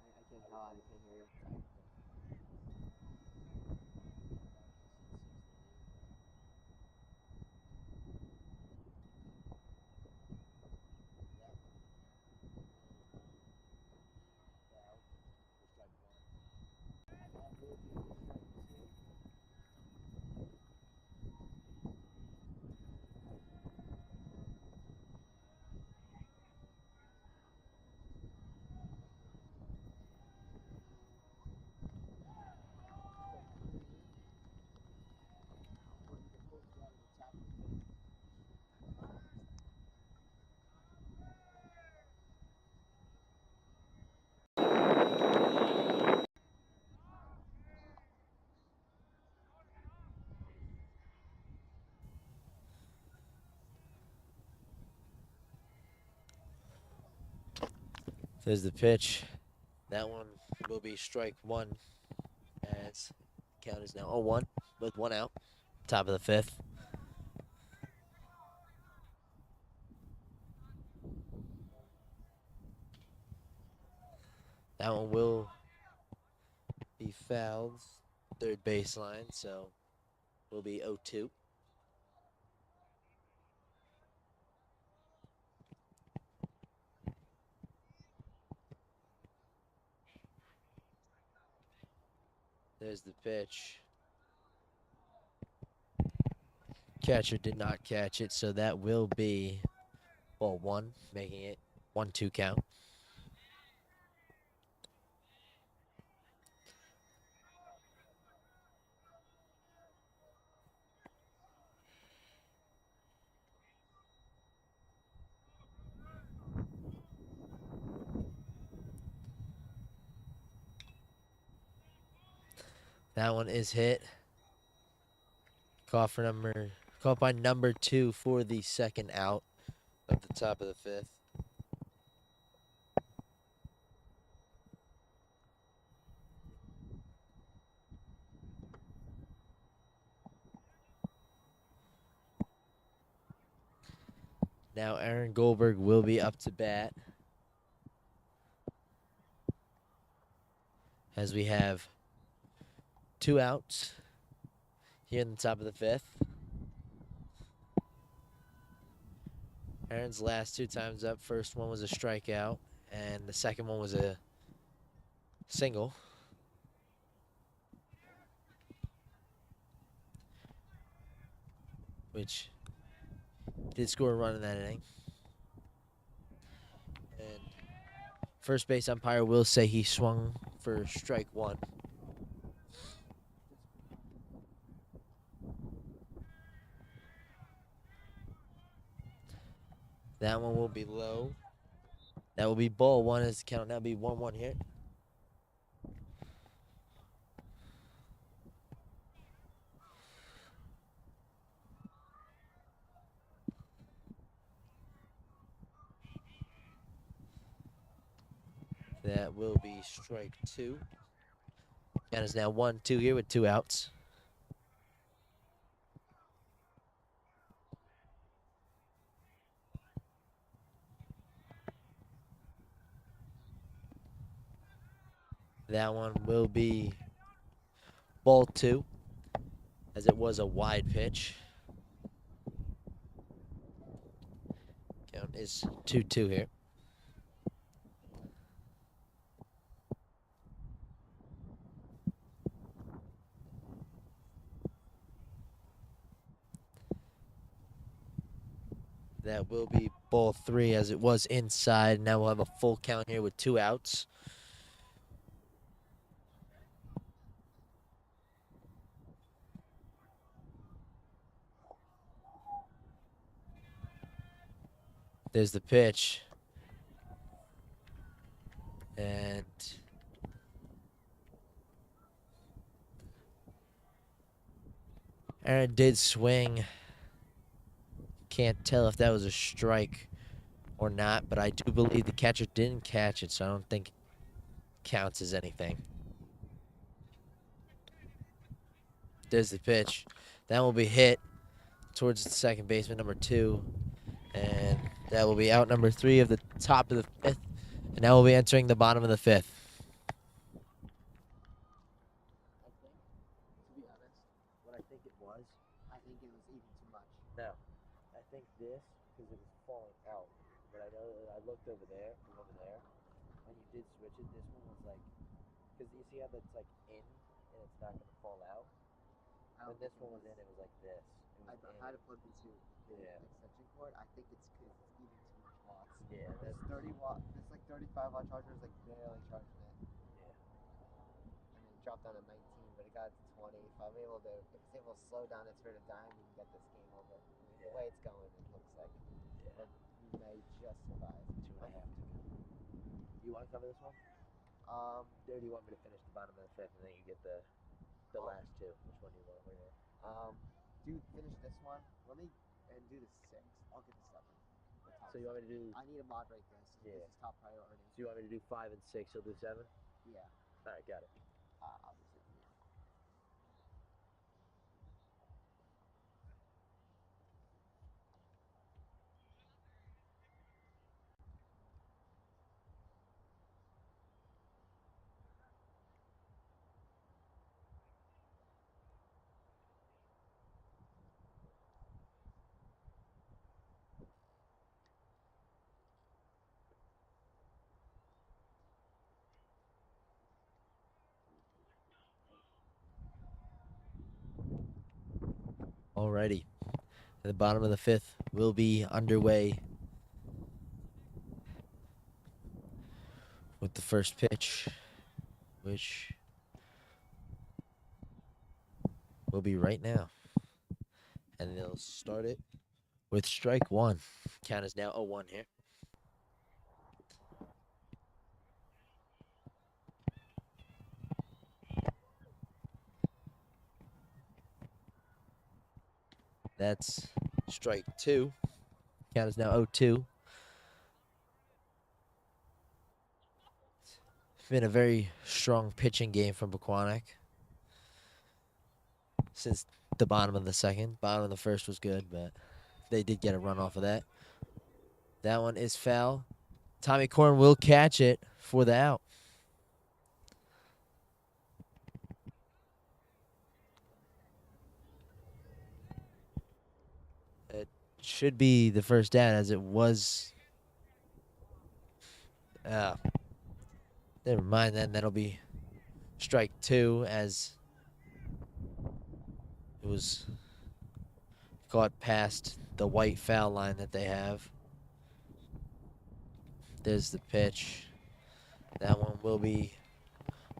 I can't tell. I can't hear you. Sorry. There's the pitch. That one will be strike one. As count is now 0-1 with one out. Top of the fifth. That one will be fouled. Third baseline, so will be 0-2. There's the pitch. Catcher did not catch it, so that will be ball one, making it 1-2 count. That one is hit. Caught by number 2 for the second out of the top of the fifth. Now Aaron Goldberg will be up to bat, as we have 2 outs here in the top of the fifth. Aaron's last 2 times up. First one was a strikeout, and the second one was a single. Which did score a run in that inning. And first base umpire will say he swung for strike one. That one will be low. That will be ball one as the count now be 1-1 here. That will be strike two. Count is now 1-2 here with 2 outs. That one will be ball 2, as it was a wide pitch. Count is 2-2 here. That will be ball 3 as it was inside. Now we'll have a full count here with 2 outs. There's the pitch. And Aaron did swing. Can't tell if that was a strike or not, but I do believe the catcher didn't catch it, so I don't think it counts as anything. There's the pitch. That will be hit towards the second baseman, number 2. And that will be out number 3 of the top of the 5th. And now we'll be entering the bottom of the 5th. I think, to be honest, What I think it was. I think it was even too much. No, I think this because it was falling out. But I know that I looked over there, from over there, when you did switch it. This one was like, because you see how that's like in and it's not gonna fall out. I When don't this think one it was in, it was like this. It was in. I had to plug into the Yeah. extension cord. I think it's because it's even too much watts. Yeah, This that's 30 watt, this like 35 watt charger is like barely charging it. yeah. I mean, it dropped down to 19, but it got to 20. If it's able to slow down its rate of dying, we can get this game over. The way it's going, it looks like Yeah. we may just survive. 2.5 to go. You want to cover this one? Or do you want me to finish the bottom of the 5th and then you get the last 2? Which one do you want? What do you want? Finish this one. Let me and do the 6. I'll get the 7. So you want me to do? I need to moderate this. Yeah. This is top priority. So you want me to do 5 and 6? You'll do 7. Yeah. All right, got it. Obviously. Yeah. Alrighty. The bottom of the 5th will be underway with the first pitch, which will be right now. And they'll start it with strike 1. Count is now 0-1 here. That's strike 2. Count is now 0-2. It's been a very strong pitching game from Pequannock since the bottom of the 2nd. Bottom of the 1st was good, but they did get a run off of that. That one is foul. Tommy Corn will catch it for the out. It should be the first out as it was. Never mind then. That'll be strike 2 as it was caught past the white foul line that they have. There's the pitch. That one will be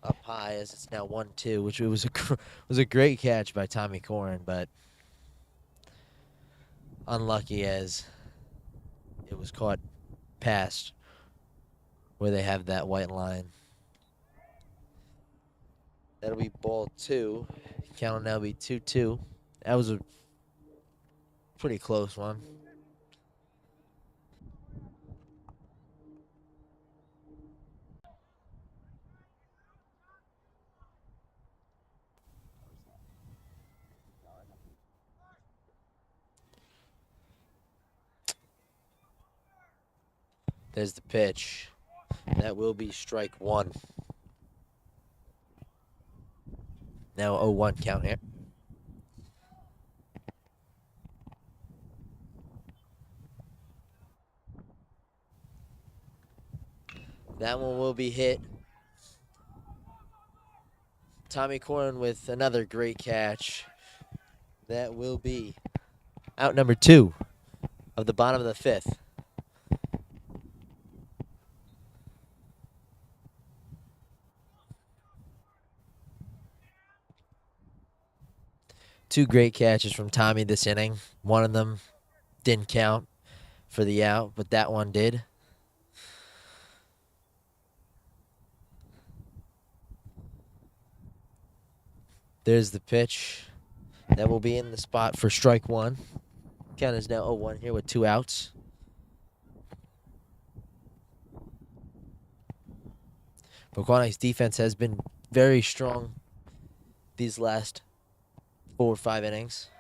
up high as it's now 1-2, which was a great catch by Tommy Corn, but unlucky as it was caught past where they have that white line. That'll be ball 2. Count will now be 2-2. That was a pretty close one. There's the pitch. That will be strike 1. Now 0-1 count here. That one will be hit. Tommy Corrin with another great catch. That will be out number 2 of the bottom of the 5th. Two great catches from Tommy this inning. One of them didn't count for the out, but that one did. There's the pitch. That will be in the spot for strike 1. Count is now 0-1 here with 2 outs. Pequannock's defense has been very strong these last 4 or 5 innings.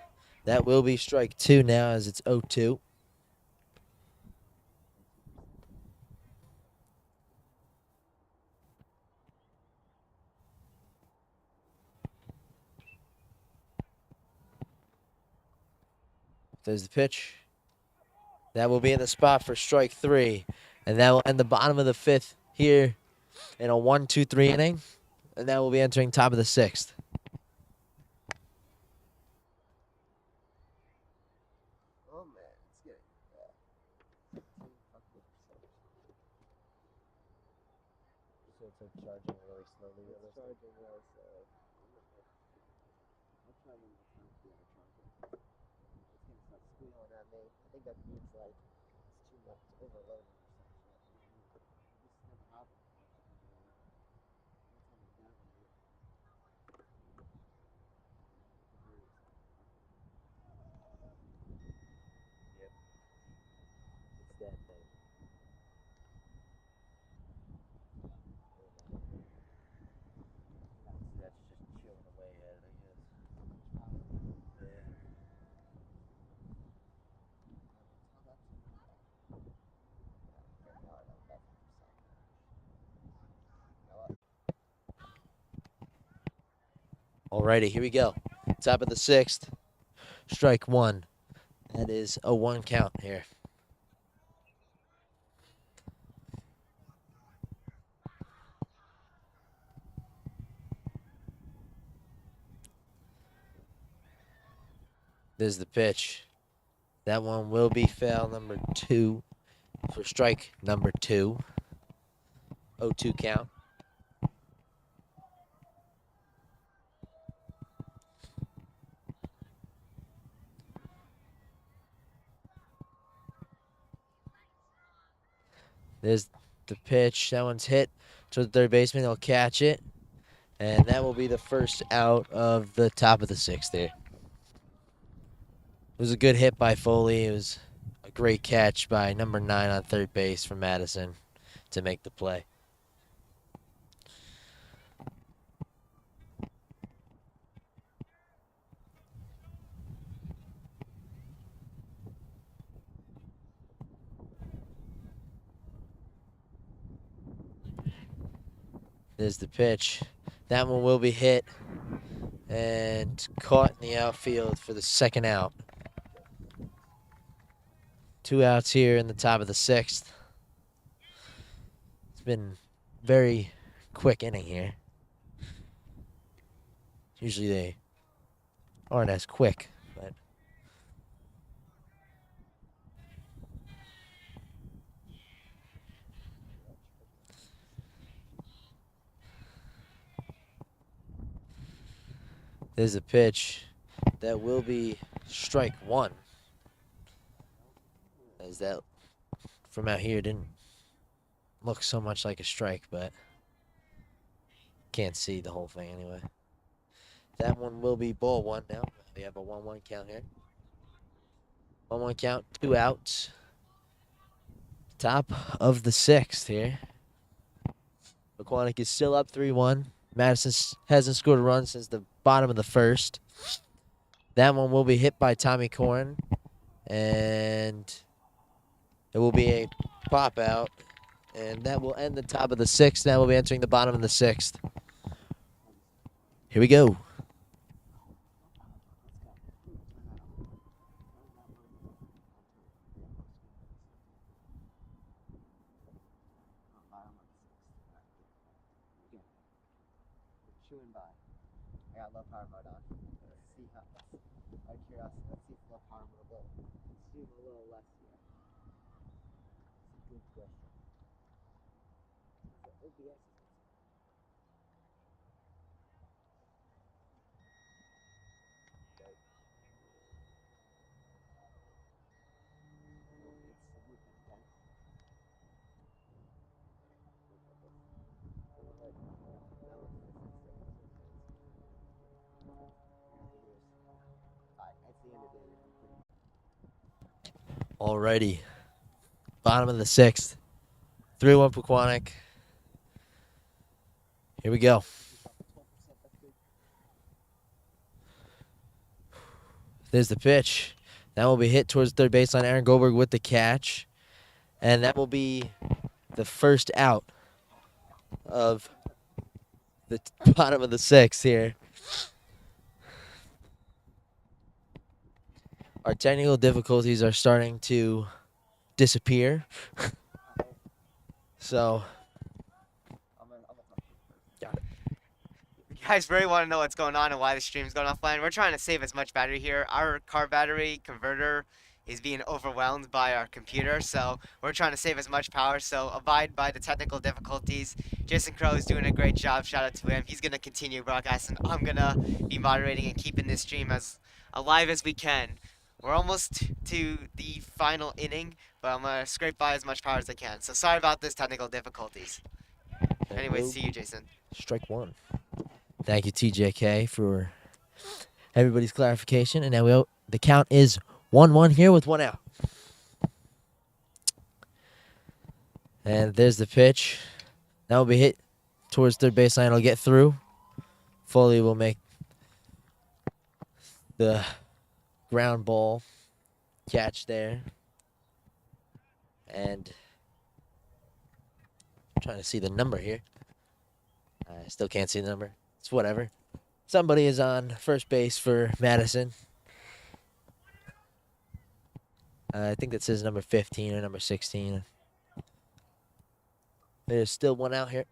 That will be strike 2 now as it's 0-2. There's the pitch. That will be in the spot for strike 3. And that will end the bottom of the 5th here in a 1-2-3 inning. And that will be entering top of the 6th. Oh man, it's getting bad. So it's like charging really slowly. It's charging really slow. I'll try one more time to be able to charge it. It's gonna start squealing at me. I think that means like it's too much, it's overloaded or something. This never happened before. Every time it's down here. Yep. It's that thing. That's just chilling away at it, I guess. Yeah. Alrighty, here we go. Top of the 6th. Strike 1. That is a 1 count here. There's the pitch. That one will be foul number 2 for strike number 2. 0-2 count. There's the pitch. That one's hit to the third baseman. He'll catch it. And that will be the first out of the top of the 6th there. It was a good hit by Foley. It was a great catch by number 9 on third base for Madison to make the play. There's the pitch. That one will be hit and caught in the outfield for the second out. 2 outs here in the top of the 6th. It's been very quick inning here. Usually they aren't as quick, but there's a pitch that will be strike 1. As that from out here didn't look so much like a strike, but can't see the whole thing anyway. That one will be ball one now. We have a 1-1 count here. 1-1 count, 2 outs. Top of the 6th here. Pequannock is still up 3-1. Madison hasn't scored a run since the bottom of the 1st. That one will be hit by Tommy Corn, and it will be a pop out, and that will end the top of the 6th. Now we'll be entering the bottom of the 6th. Here we go. Chewing by. I got low power mode on. Let's see how. Out of curiosity, let's see if low power mode will zoom a little less here. That's a good question. The OBS is Alrighty. Bottom of the 6th. 3-1 Pequannock. Here we go. There's the pitch. That will be hit towards third baseline. Aaron Goldberg with the catch. And that will be the first out of the bottom of the 6th here. Our technical difficulties are starting to disappear. So, You guys really want to know what's going on and why the stream's going offline? We're trying to save as much battery here. Our car battery converter is being overwhelmed by our computer, so we're trying to save as much power. So abide by the technical difficulties. Jason Crow is doing a great job. Shout out to him. He's going to continue broadcasting. I'm going to be moderating and keeping this stream as alive as we can. We're almost to the final inning, but I'm going to scrape by as much power as I can. So sorry about this technical difficulties. Anyways, see you, Jason. strike one. Thank you, TJK, for everybody's clarification. And now the count is 1-1 here with 1 out. And there's the pitch. That will be hit towards third baseline. It'll get through. Foley will make the ground ball catch there. And I'm trying to see the number here. I still can't see the number. It's whatever. Somebody is on first base for Madison. I think that says number 15 or number 16. There's still 1 out here.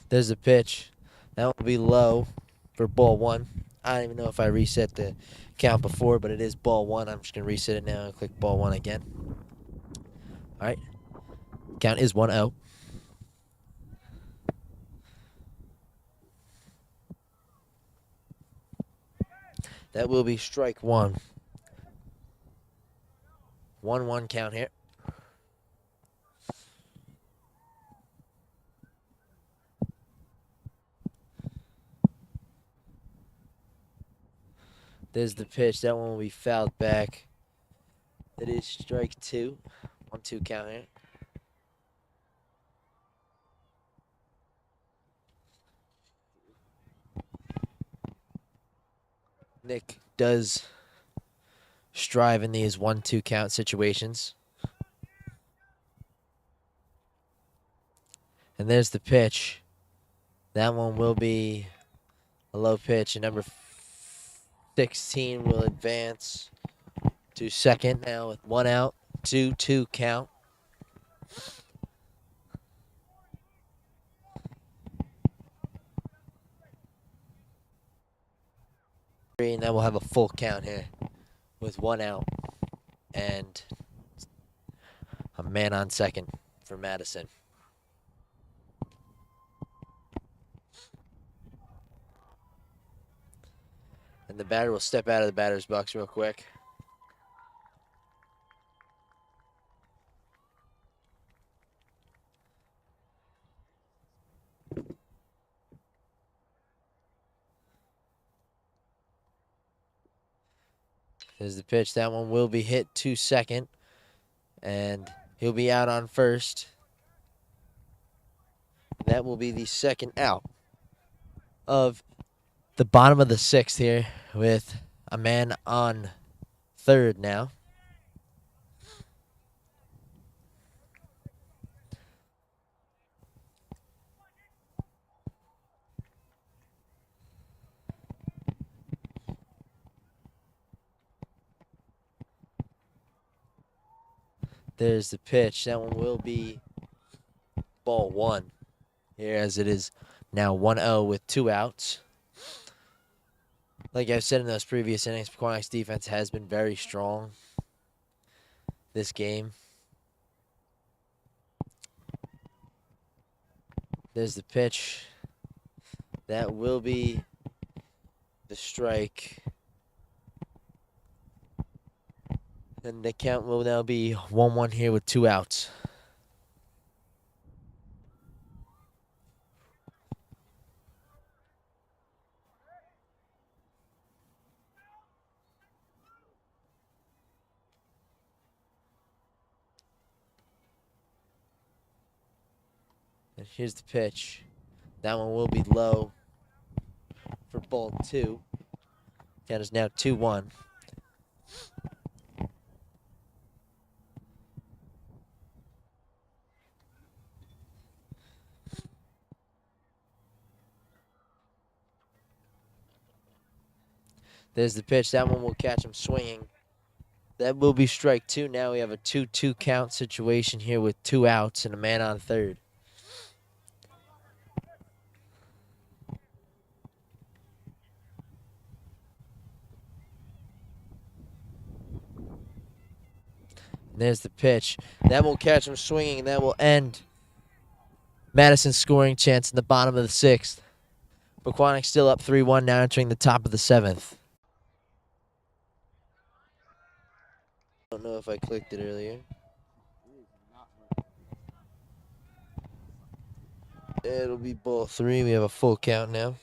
There's the pitch. That will be low for ball 1. I don't even know if I reset the count before, but it is ball 1. I'm just going to reset it now and click ball 1 again. All right. Count is 1-0. That will be strike 1. 1-1 count here. There's the pitch. That one will be fouled back. That is strike 2. 1-2 count here. Nick does strive in these 1-2 count situations. And there's the pitch. That one will be a low pitch. And number 16 will advance to second now with 1 out. 2-2 count. And then we'll have a full count here with 1 out and a man on second for Madison. And the batter will step out of the batter's box real quick. There's the pitch. That one will be hit to second. And he'll be out on first. That will be the second out of the bottom of the sixth here with a man on third now. There's the pitch. That one will be ball one here, as it is now 1-0 with 2 outs. Like I've said in those previous innings, Pequannock's defense has been very strong this game. There's the pitch. That will be the strike. And the count will now be 1-1 here with 2 outs. And here's the pitch. That one will be low for ball 2. Count is now 2-1. There's the pitch. That one will catch him swinging. That will be strike 2. Now we have a 2-2 count situation here with 2 outs and a man on third. There's the pitch. That will catch him swinging, and that will end Madison's scoring chance in the bottom of the sixth. Pequannock still up 3-1, now entering the top of the seventh. I don't know if I clicked it earlier. It'll be ball 3. We have a full count now.